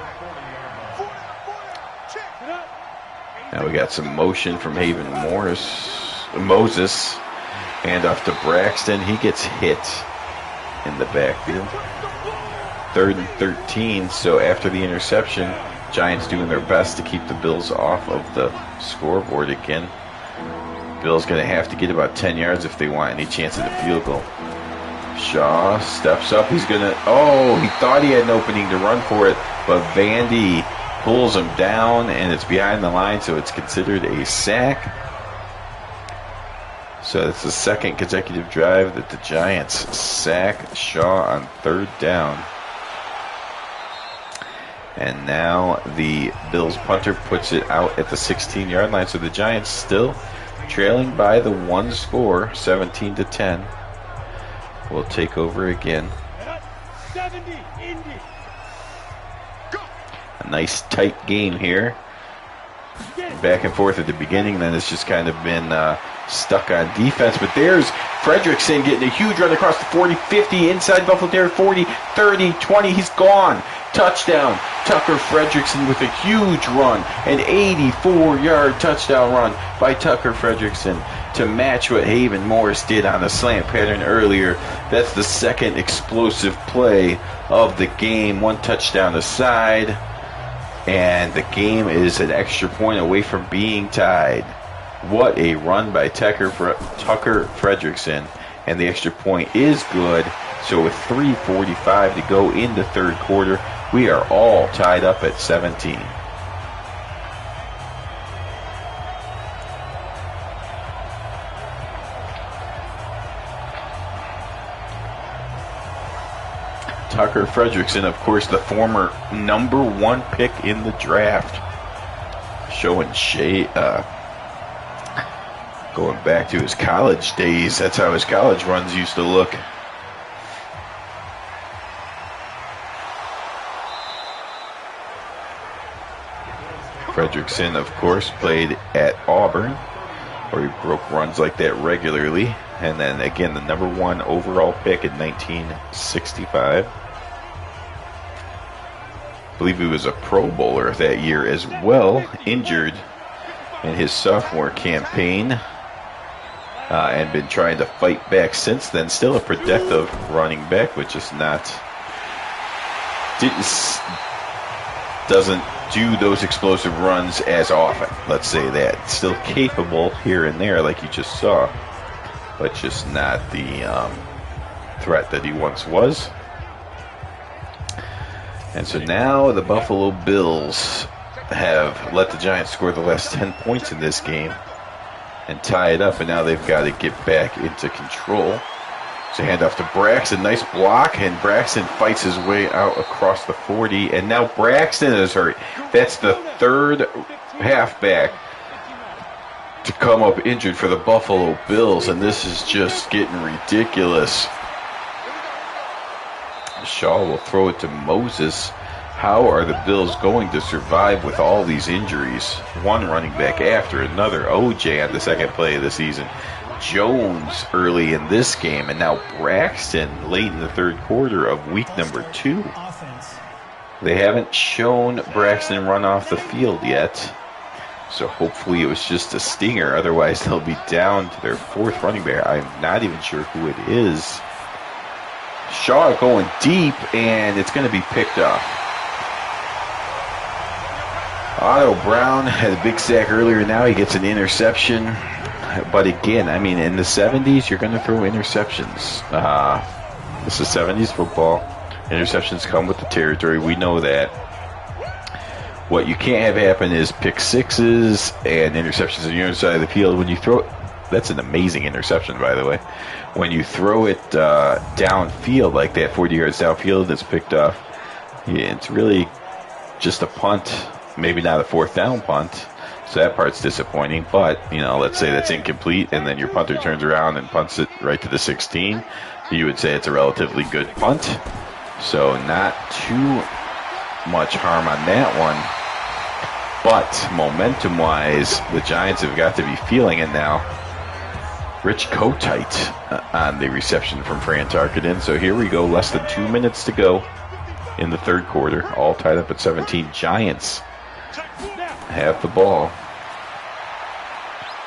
Now we got some motion from Haven Moses. And off to Braxton. He gets hit in the backfield. 3rd and 13. So after the interception, Giants doing their best to keep the Bills off of the scoreboard again. Bills going to have to get about 10 yards if they want any chance at a field goal. Shaw steps up. He's going to... he thought he had an opening to run for it, but Vandy pulls him down, and it's behind the line, so it's considered a sack. So it's the second consecutive drive that the Giants sack Shaw on 3rd down. And now the Bills punter puts it out at the 16-yard line, so the Giants still trailing by the 1 score, 17-10. Will take over again. A nice tight game here. Back and forth at the beginning, then it's just kind of been stuck on defense. But there's Fredrickson getting a huge run across the 40, 50, inside Buffalo territory, 40, 30, 20. He's gone. Touchdown. Tucker Fredrickson with a huge run. An 84-yard touchdown run by Tucker Fredrickson to match what Haven Morris did on the slant pattern earlier. That's the second explosive play of the game. 1 touchdown aside. And the game is an extra point away from being tied. What a run by Tucker Fredrickson. And the extra point is good. So with 3:45 to go in the 3rd quarter, we are all tied up at 17. Tucker Fredrickson, of course, the former number 1 pick in the draft. Showing going back to his college days. That's how his college runs used to look. Fredrickson, of course, played at Auburn, where he broke runs like that regularly. And then, again, the number 1 overall pick in 1965. I believe he was a Pro Bowler that year as well, injured in his sophomore campaign, and been trying to fight back since then. Still a productive running back, but just doesn't do those explosive runs as often. Let's say that. Still capable here and there, like you just saw, but just not the threat that he once was. And so now the Buffalo Bills have let the Giants score the last 10 points in this game and tie it up, and now they've got to get back into control. So handoff to Braxton, nice block, and Braxton fights his way out across the 40, and now Braxton is hurt. That's the 3rd halfback to come up injured for the Buffalo Bills, and this is just getting ridiculous. Shaw will throw it to Moses. How are the Bills going to survive with all these injuries? One running back after another. OJ on the second play of the season. Jones early in this game, and now Braxton late in the third quarter of week number 2. They haven't shown Braxton run off the field yet, so hopefully it was just a stinger. Otherwise, they'll be down to their 4th running back. I'm not even sure who it is. Shaw going deep, and it's going to be picked off. Otto Brown had a big sack earlier. Now he gets an interception. But again, I mean, in the 70s, you're going to throw interceptions. This is 70s football. Interceptions come with the territory. We know that. What you can't have happen is pick sixes and interceptions on the other side of the field. When you throw it, that's an amazing interception, by the way. When you throw it downfield like that, 40 yards downfield, it's picked off. Yeah, it's really just a punt, maybe not a 4th down punt. So that part's disappointing, but, you know, let's say that's incomplete, and then your punter turns around and punts it right to the 16. You would say it's a relatively good punt. So not too much harm on that one. But momentum-wise, the Giants have got to be feeling it now. Rich Kotite on the reception from Fran Tarkenton. So here we go, less than 2 minutes to go in the third quarter. All tied up at 17. Giants have the ball.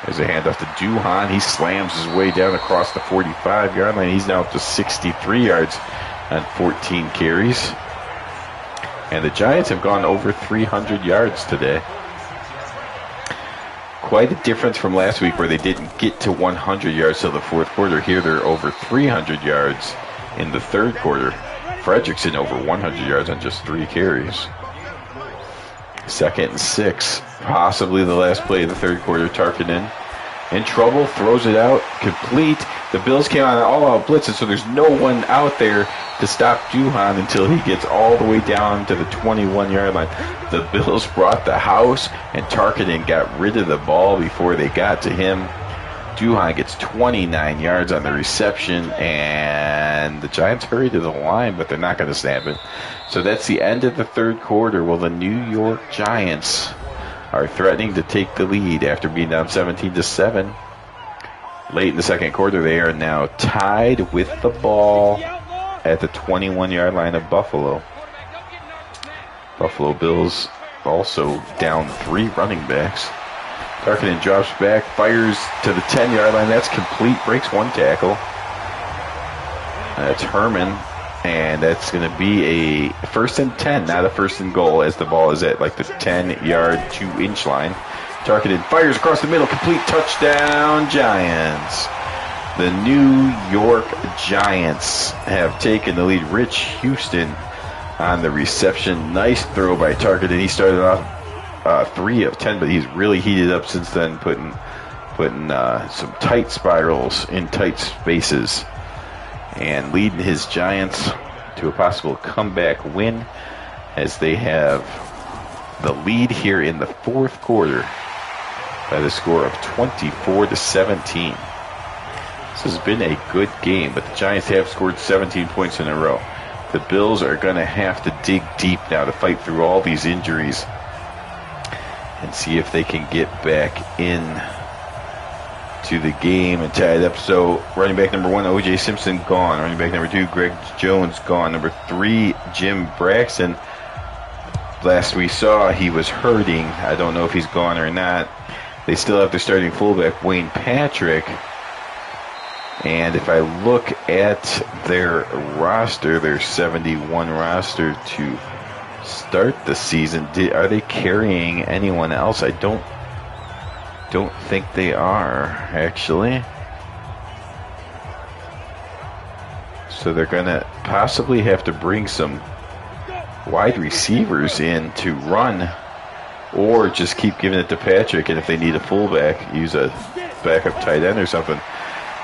There's a handoff to Duhan. He slams his way down across the 45-yard line. He's now up to 63 yards on 14 carries. And the Giants have gone over 300 yards today. Quite a difference from last week where they didn't get to 100 yards till the 4th quarter. Here they're over 300 yards in the 3rd quarter. Fredrickson over 100 yards on just 3 carries. 2nd and 6, possibly the last play of the 3rd quarter. Tarkenton in trouble, throws it out, complete. The Bills came on an all-out blitz, and so there's no one out there to stop Duhan until he gets all the way down to the 21-yard line. The Bills brought the house, and Tarkenton got rid of the ball before they got to him. Duhan gets 29 yards on the reception, and the Giants hurry to the line, but they're not going to snap it. So that's the end of the 3rd quarter. Well, the New York Giants are threatening to take the lead after being down 17-7. Late in the 2nd quarter, they are now tied with the ball at the 21-yard line of Buffalo. Buffalo Bills also down 3 running backs. Tarkenton drops back, fires to the 10-yard line. That's complete, breaks 1 tackle. That's Herman, and that's going to be a 1st and 10, not a 1st and goal, as the ball is at like the 10-yard, 2-inch line. Tarkenton fires across the middle, complete, touchdown, Giants. The New York Giants have taken the lead. Rich Houston on the reception. Nice throw by Tarkenton. He started off 3 of 10, but he's really heated up since then, putting some tight spirals in tight spaces and leading his Giants to a possible comeback win as they have the lead here in the 4th quarter by the score of 24-17. This has been a good game, but the Giants have scored 17 points in a row. The Bills are going to have to dig deep now to fight through all these injuries and see if they can get back in to the game and tie it up. So running back number 1, O.J. Simpson, gone. Running back number 2, Greg Jones, gone. Number 3, Jim Braxton. Last we saw, he was hurting. I don't know if he's gone or not. They still have their starting fullback, Wayne Patrick. And if I look at their roster, their 71 roster to start the season, are they carrying anyone else? I don't think they are, actually. So they're going to possibly have to bring some wide receivers in to run, or just keep giving it to Patrick, and if they need a fullback, use a backup tight end or something.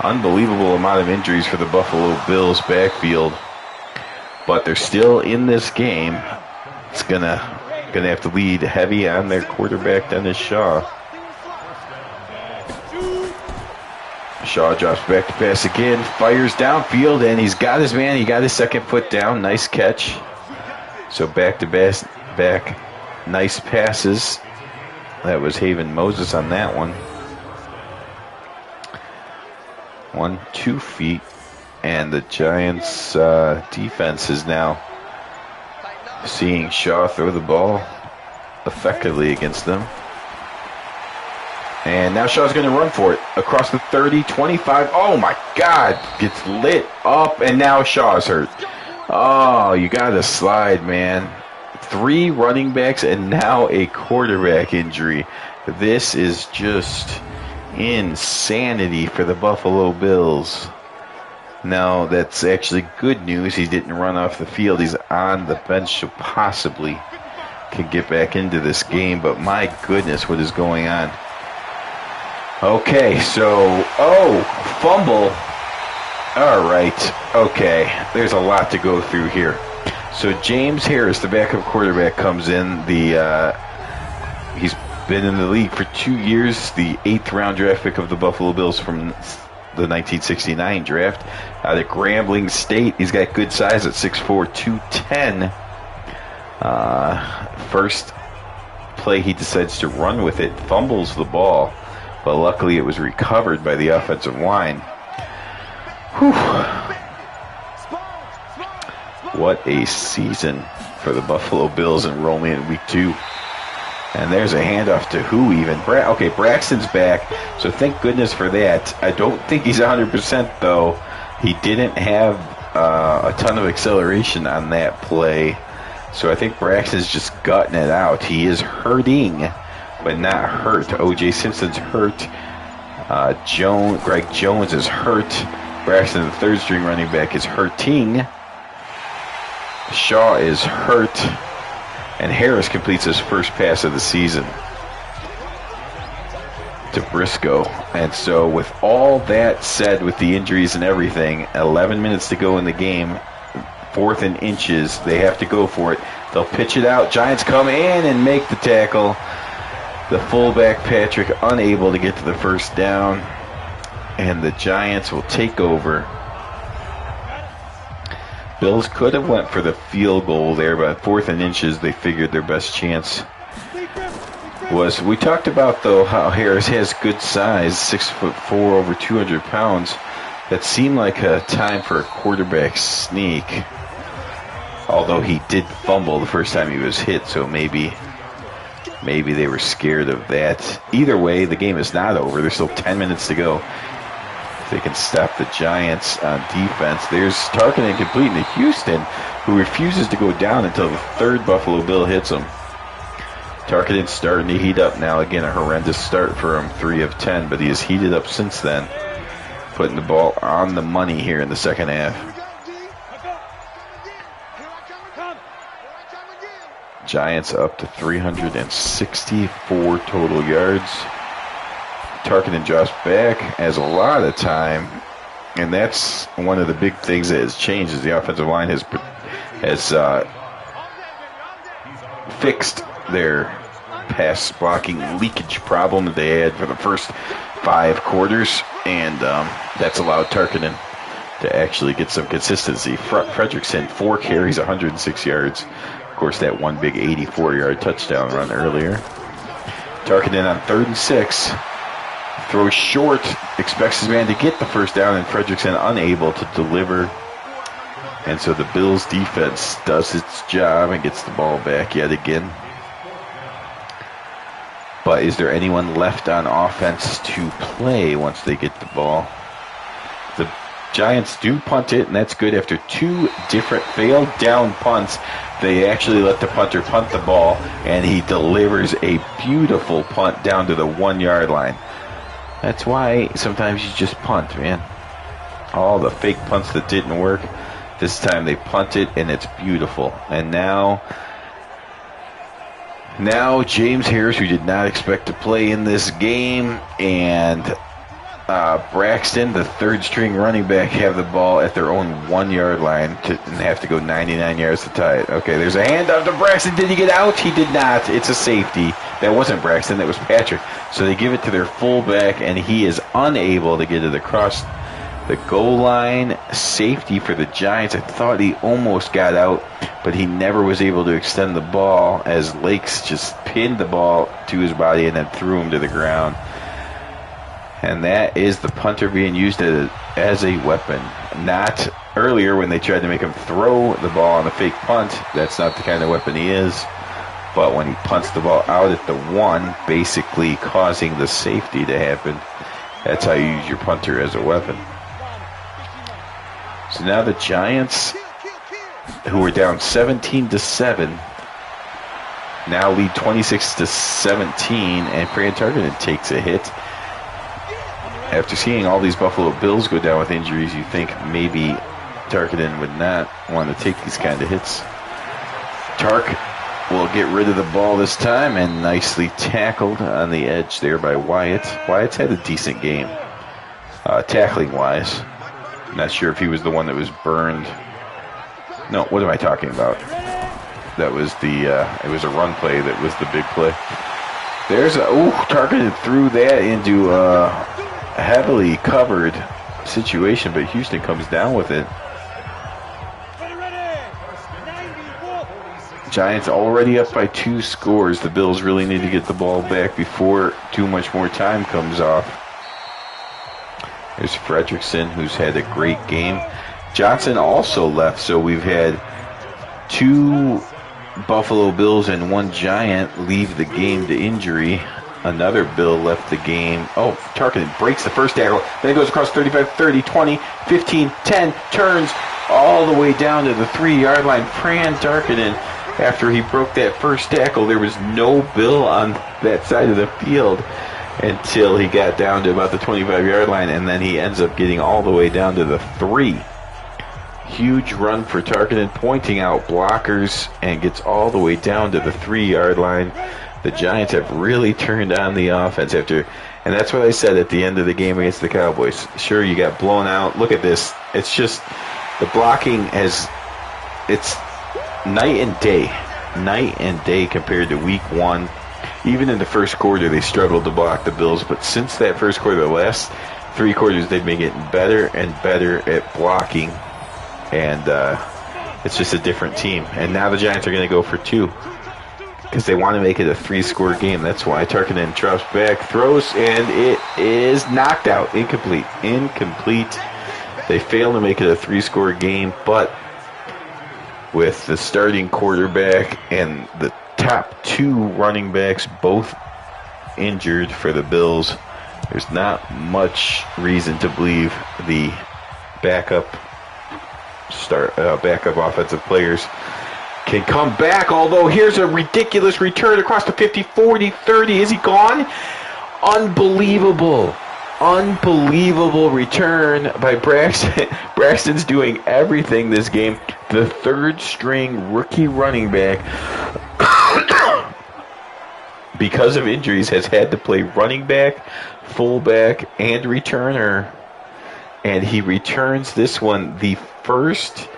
Unbelievable amount of injuries for the Buffalo Bills backfield, but they're still in this game. It's gonna have to lead heavy on their quarterback, Dennis Shaw. Shaw drops back to pass again, fires downfield, and he's got his man. He got his 2nd foot down. Nice catch. So back, nice passes. That was Haven Moses on that one. 1, 2 feet. And the Giants' defense is now seeing Shaw throw the ball effectively against them. And now Shaw's going to run for it. Across the 30, 25. Oh, my God. Gets lit up, and now Shaw's hurt. Oh, you got to slide, man. 3 running backs and now a quarterback injury. This is just insanity for the Buffalo Bills. Now, that's actually good news. He didn't run off the field. He's on the bench, so possibly can get back into this game. But my goodness, what is going on? Okay, so, fumble. All right, okay. There's a lot to go through here. So James Harris, the backup quarterback, comes in. He's been in the league for 2 years, the 8th round draft pick of the Buffalo Bills from the 1969 draft out of Grambling State. He's got good size at 6'4", 210. First play, he decides to run with it, fumbles the ball, but luckily it was recovered by the offensive line. Whew. What a season for the Buffalo Bills enrolling in week 2. And there's a handoff to who even? Okay, Braxton's back, so thank goodness for that. I don't think he's 100% though. He didn't have a ton of acceleration on that play, so I think Braxton's just gutting it out. He is hurting, but not hurt. O.J. Simpson's hurt. Greg Jones is hurt. Braxton, the third string running back, is hurting. Shaw is hurt. And Harris completes his first pass of the season to Briscoe. And so with all that said, with the injuries and everything, 11 minutes to go in the game, 4th and inches, they have to go for it. They'll pitch it out. Giants come in and make the tackle. The fullback, Patrick, unable to get to the first down. And the Giants will take over. Bills could have went for the field goal there, but 4th and inches, they figured their best chance was. We talked about, though, how Harris has good size, 6'4", over 200 pounds. That seemed like a time for a quarterback sneak, although he did fumble the first time he was hit, so maybe they were scared of that. Either way, the game is not over. There's still 10 minutes to go. They can stop the Giants on defense. There's Tarkin incomplete to Houston, who refuses to go down until the 3rd Buffalo Bill hits him. Tarkin starting to heat up now. Again, a horrendous start for him, 3 of 10, but he has heated up since then, putting the ball on the money here in the second half. Giants up to 364 total yards. Tarkin drops back, has a lot of time, and that's one of the big things that has changed is the offensive line has fixed their pass blocking leakage problem that they had for the first 5 quarters, and that's allowed Tarkinen to actually get some consistency. Fredrickson, 4 carries, 106 yards. Of course, that one big 84-yard touchdown run earlier. Tarkinen on 3rd and 6. Throws short, expects his man to get the first down, and Fredrickson unable to deliver. And so the Bills' defense does its job and gets the ball back yet again. But is there anyone left on offense to play once they get the ball? The Giants do punt it, and that's good. After 2 different failed down punts, they actually let the punter punt the ball, and he delivers a beautiful punt down to the 1-yard line. That's why sometimes you just punt, man. All the fake punts that didn't work, this time they punt it, and it's beautiful. And now James Harris, who did not expect to play in this game, and Braxton, the 3rd string running back, have the ball at their own 1-yard line and have to go 99 yards to tie it. Okay, there's a handoff to Braxton. Did he get out? He did not. It's a safety. That wasn't Braxton. That was Patrick. So they give it to their fullback, and he is unable to get it across The goal line safety for the Giants. I thought he almost got out, but he never was able to extend the ball as Lakes just pinned the ball to his body and then threw him to the ground. And that is the punter being used as a weapon. Not earlier when they tried to make him throw the ball on a fake punt. That's not the kind of weapon he is. But when he punts the ball out at the 1, basically causing the safety to happen, that's how you use your punter as a weapon. So now the Giants, who were down 17-7, now lead 26-17, and Fran Tarkenton takes a hit. After seeing all these Buffalo Bills go down with injuries, you think maybe Tarkenton would not want to take these kind of hits. Tark will get rid of the ball this time, and nicely tackled on the edge there by Wyatt. Wyatt's had a decent game, tackling-wise. Not sure if he was the one that was burned. No, what am I talking about? That was it was a run play that was the big play. There's Tarkenton threw that into a heavily covered situation, but Houston comes down with it. Giants already up by 2 scores. The Bills really need to get the ball back before too much more time comes off. There's Fredrickson, who's had a great game. Johnson also left, so we've had 2 Buffalo Bills and 1 Giant leave the game to injury. Another Bill left the game. Tarkenton breaks the first tackle. Then it goes across 35, 30, 20, 15, 10, turns all the way down to the 3-yard line. Fran Tarkenton, after he broke that first tackle, there was no Bill on that side of the field until he got down to about the 25-yard line, and then he ends up getting all the way down to the 3. Huge run for Tarkenton, pointing out blockers, and gets all the way down to the 3-yard line. The Giants have really turned on the offense and that's what I said at the end of the game against the Cowboys. Sure, you got blown out. Look at this. It's just the blocking it's night and day compared to week 1. Even in the first quarter, they struggled to block the Bills, but since that first quarter, the last 3 quarters, they've been getting better and better at blocking, and it's just a different team. And now the Giants are going to go for 2 because they want to make it a 3-score game. That's why Tarkenton drops back, throws, and it is knocked out. Incomplete. They fail to make it a 3-score game, but with the starting quarterback and the top 2 running backs both injured for the Bills, there's not much reason to believe the backup offensive players can come back. Although here's a ridiculous return across the 50, 40, 30. Is he gone? Unbelievable return by Braxton. Braxton's doing everything this game. The 3rd-string rookie running back, because of injuries, has had to play running back, fullback, and returner. And he returns this one, the first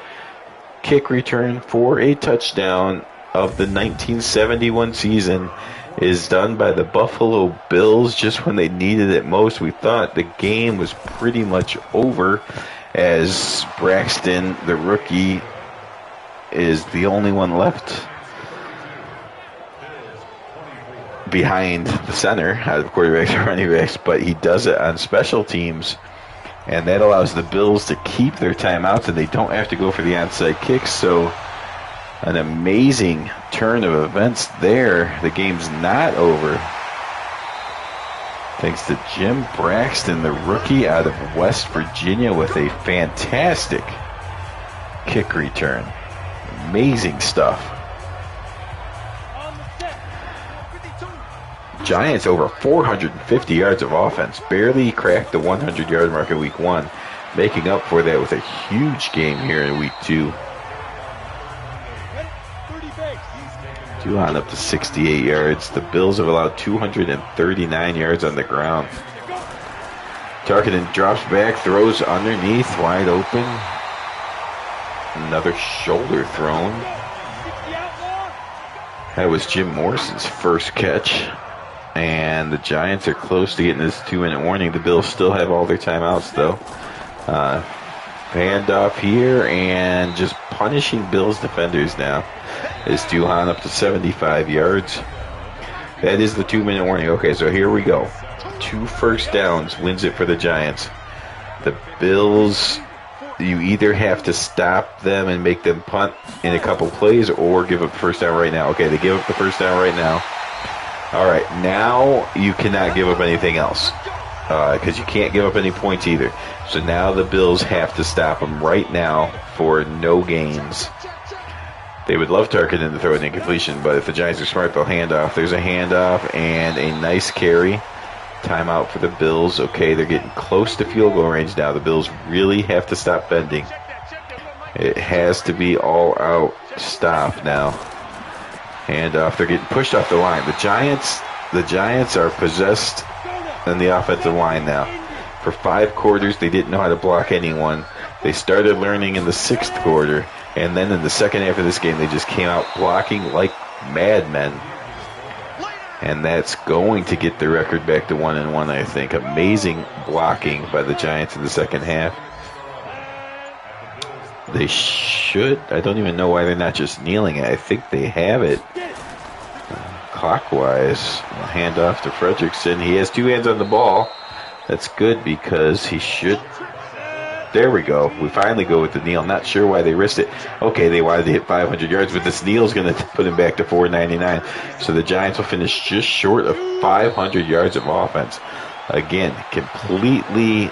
kick return for a touchdown of the 1971 season is done by the Buffalo Bills just when they needed it most. We thought the game was pretty much over as Braxton, the rookie, is the only one left behind the center out of quarterbacks and running backs, but he does it on special teams, and that allows the Bills to keep their timeouts, and they don't have to go for the onside kicks. So an amazing turn of events there. The game's not over thanks to Jim Braxton, the rookie out of West Virginia, with a fantastic kick return. Amazing stuff. Giants over 450 yards of offense. Barely cracked the 100-yard mark in week 1. Making up for that with a huge game here in week 2. Duhon up to 68 yards. The Bills have allowed 239 yards on the ground. Tarkenton drops back, throws underneath, wide open. Another shoulder thrown. That was Jim Morrison's first catch. And the Giants are close to getting this 2-minute warning. The Bills still have all their timeouts, though. Handoff here and just punishing Bills defenders now. Is Duhan up to 75 yards. That is the 2-minute warning. Okay, so here we go. 2 first downs wins it for the Giants. The Bills, you either have to stop them and make them punt in a couple plays or give up the first down right now. Okay, they give up the first down right now. All right, now you cannot give up anything else because you can't give up any points either. So now the Bills have to stop them right now for no gains. They would love Tarkenton to throw an incompletion, but if the Giants are smart, they'll hand off. There's a handoff and a nice carry. Timeout for the Bills. Okay, they're getting close to field goal range now. The Bills really have to stop bending. It has to be all out stop now. Handoff. They're getting pushed off the line. The Giants are possessed in the offensive line now. For 5 quarters, they didn't know how to block anyone. They started learning in the 6th quarter, and then in the second half of this game, they just came out blocking like madmen. And that's going to get the record back to 1-1, I think. Amazing blocking by the Giants in the second half. They should. I don't even know why they're not just kneeling it. I think they have it. Clockwise. Hand off to Fredrickson. He has 2 hands on the ball. That's good because he should. There we go. We finally go with the kneel. Not sure why they risked it. Okay, they wanted to hit 500 yards, but this kneel's going to put him back to 499. So the Giants will finish just short of 500 yards of offense. Again, completely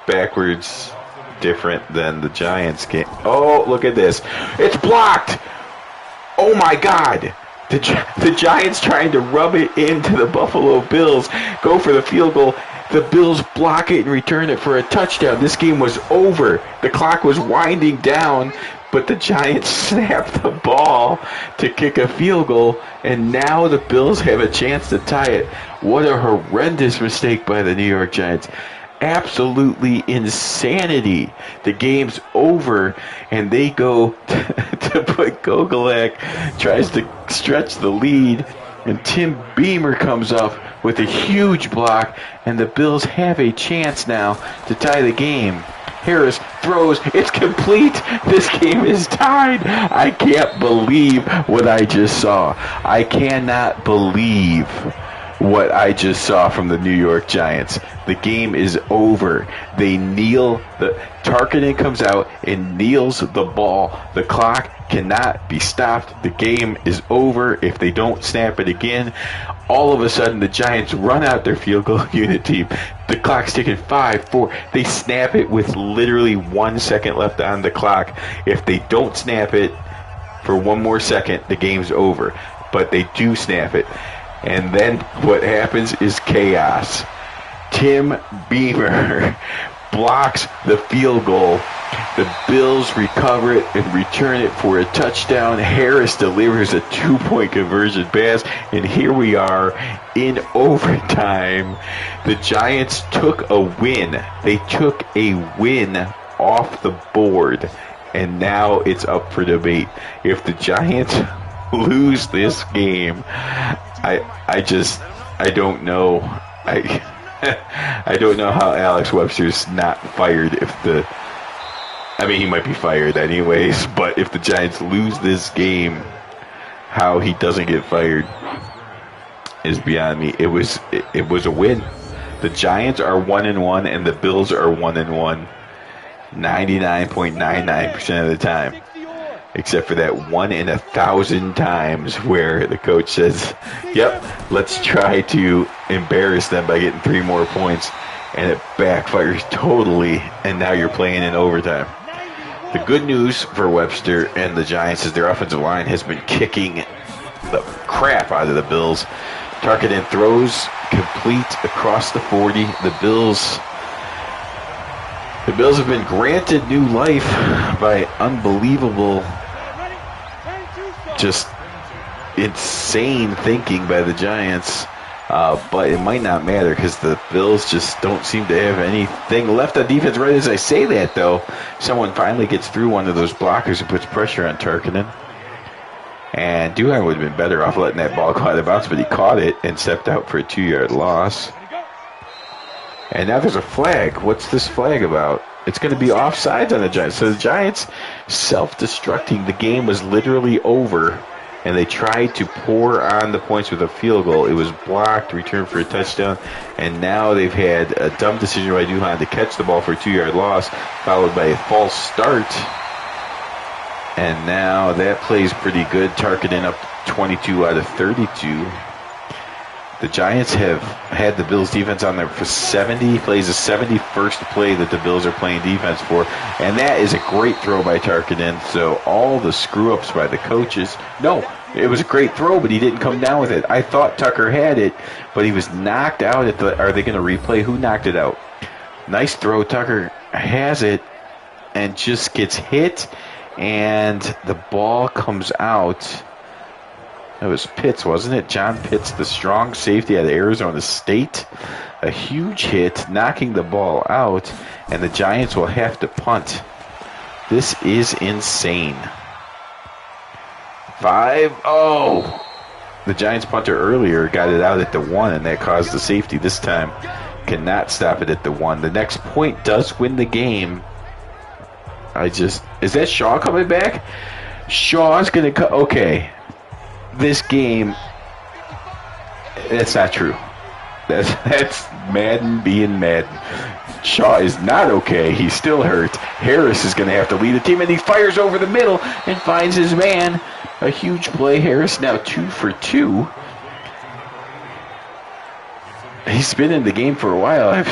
backwards, different than the Giants game. Oh, look at this. It's blocked. Oh, my God. The Giants trying to rub it into the Buffalo Bills. Go for the field goal. The Bills block it and return it for a touchdown. This game was over. The clock was winding down, but the Giants snapped the ball to kick a field goal, and now the Bills have a chance to tie it. What a horrendous mistake by the New York Giants. Absolutely insanity. The game's over, and they go to put Gogolak, tries to stretch the lead, and Tim Beamer comes up with a huge block, and the Bills have a chance now to tie the game. Harris throws. It's complete. This game is tied. I can't believe what I just saw. I cannot believe what I just saw from the New York Giants. The game is over. They kneel. Tarkenton comes out and kneels the ball. The clock cannot be stopped. The game is over if they don't snap it again. All of a sudden, the Giants run out their field goal unit team. The clock's ticking 5, 4. They snap it with literally 1 second left on the clock. If they don't snap it for 1 more second, the game's over. But they do snap it. And then what happens is chaos. Tim Beamer blocks the field goal. The Bills recover it and return it for a touchdown. Harris delivers a 2-point conversion pass. And here we are in overtime. The Giants took a win. They took a win off the board. And now it's up for debate. If the Giants lose this game, I don't know. I don't know how Alex Webster's not fired he might be fired anyways, but if the Giants lose this game, how he doesn't get fired is beyond me. It was a win. The Giants are 1-1 and the Bills are 1-1 99.99% of the time. Except for that 1 in 1,000 times where the coach says, yep, let's try to embarrass them by getting 3 more points, and it backfires totally, and now you're playing in overtime. The good news for Webster and the Giants is their offensive line has been kicking the crap out of the Bills. Tarkenton throws complete across the 40. The Bills have been granted new life by unbelievable, just insane thinking by the Giants. But it might not matter because the Bills just don't seem to have anything left on defense. Right as I say that, though, someone finally gets through one of those blockers and puts pressure on Tarkenton. And Duhan would have been better off letting that ball go out of bounds, but he caught it and stepped out for a 2-yard loss. And now there's a flag. What's this flag about? It's going to be offsides on the Giants. So the Giants self-destructing. The game was literally over, and they tried to pour on the points with a field goal. It was blocked, returned for a touchdown, and now they've had a dumb decision by Duhan to catch the ball for a 2-yard loss, followed by a false start. And now that plays pretty good. Tarketing up 22 out of 32. The Giants have had the Bills defense on there for 70 plays, the 71st play that the Bills are playing defense for. And that is a great throw by Tarketing. So all the screw-ups by the coaches. No, it was a great throw, but he didn't come down with it. I thought Tucker had it, but he was knocked out at the... Are they going to replay? Who knocked it out? Nice throw. Tucker has it and just gets hit, and the ball comes out. It was Pitts, wasn't it? John Pitts, the strong safety out of Arizona State. A huge hit, knocking the ball out, and the Giants will have to punt. This is insane. 5-0. The Giants punter earlier got it out at the 1, and that caused the safety this time. Cannot stop it at the 1. The next point does win the game. Is that Shaw coming back? Shaw's going to come. Okay. This game, that's not true. That's Madden being Madden. Shaw is not okay. He's still hurt. Harris is going to have to lead the team, and he fires over the middle and finds his man. A huge play. Harris now 2 for 2. He's been in the game for a while.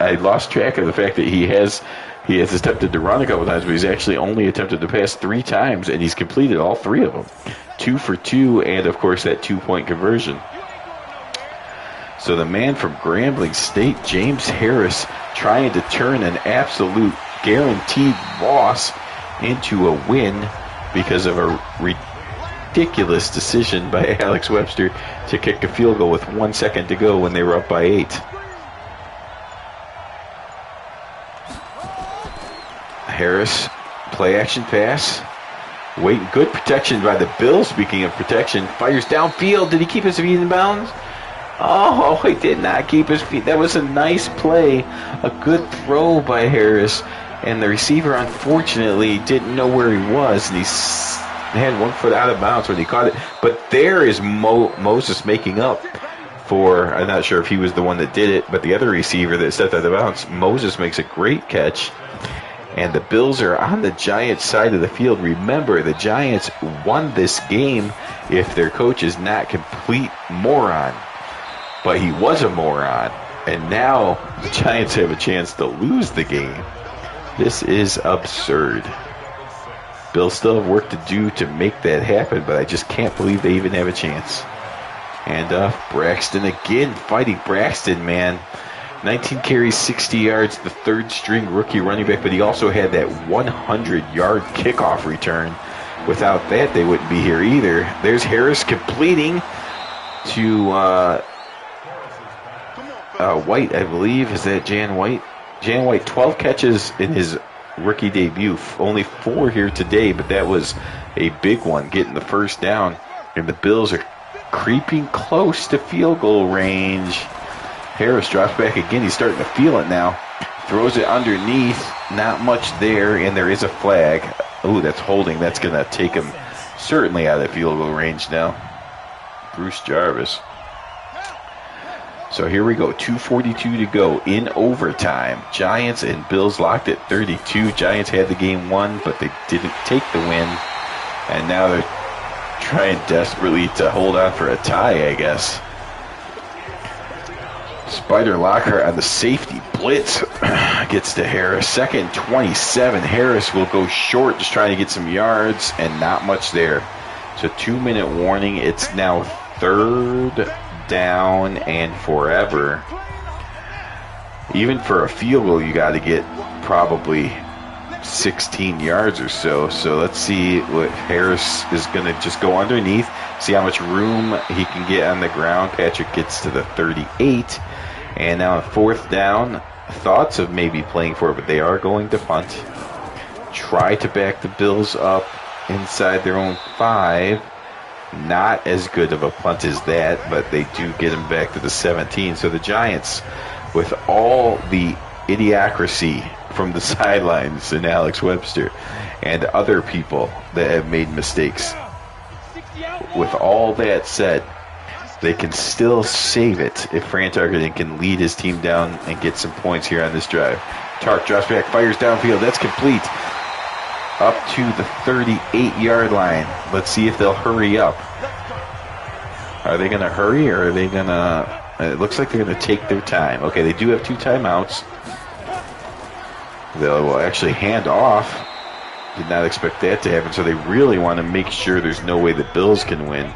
I lost track of the fact that he has attempted to run a couple times, but he's actually only attempted to pass 3 times, and he's completed all 3 of them. 2 for 2, and of course that 2-point conversion. So the man from Grambling State, James Harris, trying to turn an absolute guaranteed loss into a win because of a ridiculous decision by Alex Webster to kick a field goal with 1 second to go when they were up by 8. Harris, play action pass. Wait, good protection by the Bills. Speaking of protection, fires downfield. Did he keep his feet in bounds? Oh, he did not keep his feet. That was a nice play. A good throw by Harris. And the receiver, unfortunately, didn't know where he was. And he had 1 foot out of bounds when he caught it. But there is Moses making up for, I'm not sure if he was the one that did it, but the other receiver that stepped out of bounds. Moses makes a great catch. And the Bills are on the Giants' side of the field. Remember, the Giants won this game if their coach is not complete moron. But he was a moron. And now the Giants have a chance to lose the game. This is absurd. Bills still have work to do to make that happen, but I just can't believe they even have a chance. And Braxton again, fighting Braxton, man. 19 carries, 60 yards, the third-string rookie running back, but he also had that 100-yard kickoff return. Without that, they wouldn't be here either. There's Harris completing to White, I believe. Is that Jan White? Jan White, 12 catches in his rookie debut. Only 4 here today, but that was a big one, getting the first down. And the Bills are creeping close to field goal range. Harris drops back again. He's starting to feel it now. Throws it underneath. Not much there, and there is a flag. Ooh, that's holding. That's going to take him certainly out of field goal range now. Bruce Jarvis. So here we go. 2:42 to go in overtime. Giants and Bills locked at 32. Giants had the game won, but they didn't take the win. And now they're trying desperately to hold on for a tie, I guess. Spider Lockhart on the safety blitz gets to Harris. 2nd 27. Harris will go short, just trying to get some yards, and not much there. So 2-minute warning. It's now 3rd down and forever. Even for a field goal, you got to get probably 16 yards or so. So let's see what Harris is going to just go underneath, see how much room he can get on the ground. Patrick gets to the 38. And now 4th down. Thoughts of maybe playing for it, but they are going to punt. Try to back the Bills up inside their own 5. Not as good of a punt as that, but they do get him back to the 17. So the Giants with all the idiocracy from the sidelines and Alex Webster and other people that have made mistakes, with all that said, they can still save it if Fran Tarkenton can lead his team down and get some points here on this drive. Tark drops back, fires downfield. That's complete. Up to the 38-yard line. Let's see if they'll hurry up. Are they going to hurry, or are they going to... It looks like they're going to take their time. Okay, they do have 2 timeouts. They will actually hand off. Did not expect that to happen, so they really want to make sure there's no way the Bills can win.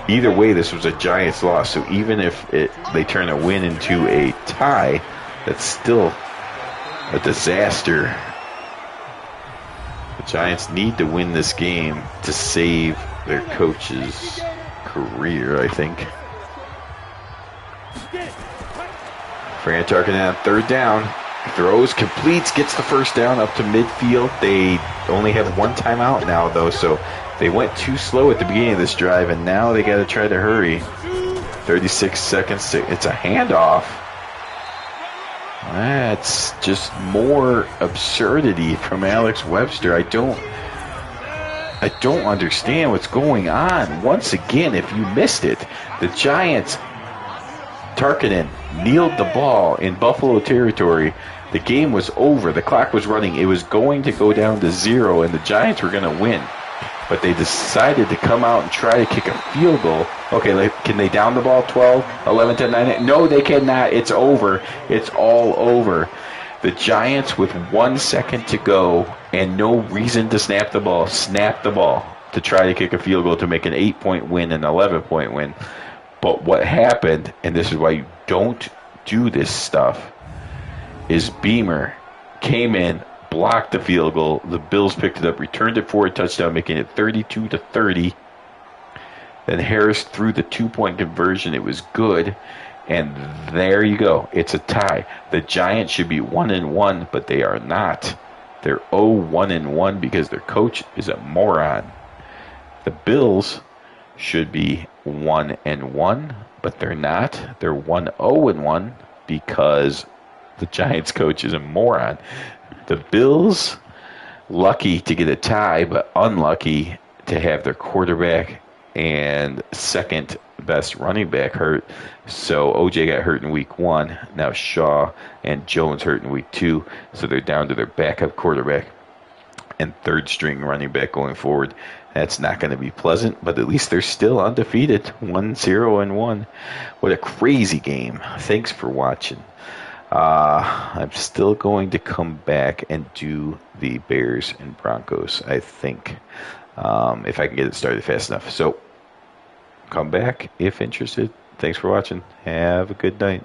Either way, this was a Giants loss, so even if they turn a win into a tie, that's still a disaster. The Giants need to win this game to save their coach's career, I think. Fran Tarkenton on 3rd down. Throws, completes, gets the first down up to midfield. They only have 1 timeout now, though, so they went too slow at the beginning of this drive, and now they got to try to hurry. 36 seconds. It's a handoff. That's just more absurdity from Alex Webster. I don't understand what's going on. Once again, if you missed it, the Giants, Tarkenton kneeled the ball in Buffalo territory. The game was over. The clock was running. It was going to go down to 0, and the Giants were going to win. But they decided to come out and try to kick a field goal. Okay, can they down the ball 12, 11, 10, 9? No, they cannot. It's over. It's all over. The Giants, with 1 second to go and no reason to snap the ball to try to kick a field goal to make an 8-point win, an 11-point win. But what happened, and this is why you don't do this stuff, is Beamer came in, blocked the field goal. The Bills picked it up, returned it for a touchdown, making it 32-30. Then Harris threw the 2-point conversion. It was good. And there you go. It's a tie. The Giants should be 1-1, but they are not. They're 0-1-1 because their coach is a moron. The Bills should be 1-1, but they're not. They're 1-0-1 because the Giants coach is a moron. The Bills, lucky to get a tie, but unlucky to have their quarterback and second best running back hurt. So OJ got hurt in week 1. Now Shaw and Jones hurt in week 2. So they're down to their backup quarterback and 3rd string running back going forward. That's not going to be pleasant, but at least they're still undefeated, 1-0-1. What a crazy game. Thanks for watching. I'm still going to come back and do the Bears and Broncos, I think, if I can get it started fast enough. So come back if interested. Thanks for watching. Have a good night.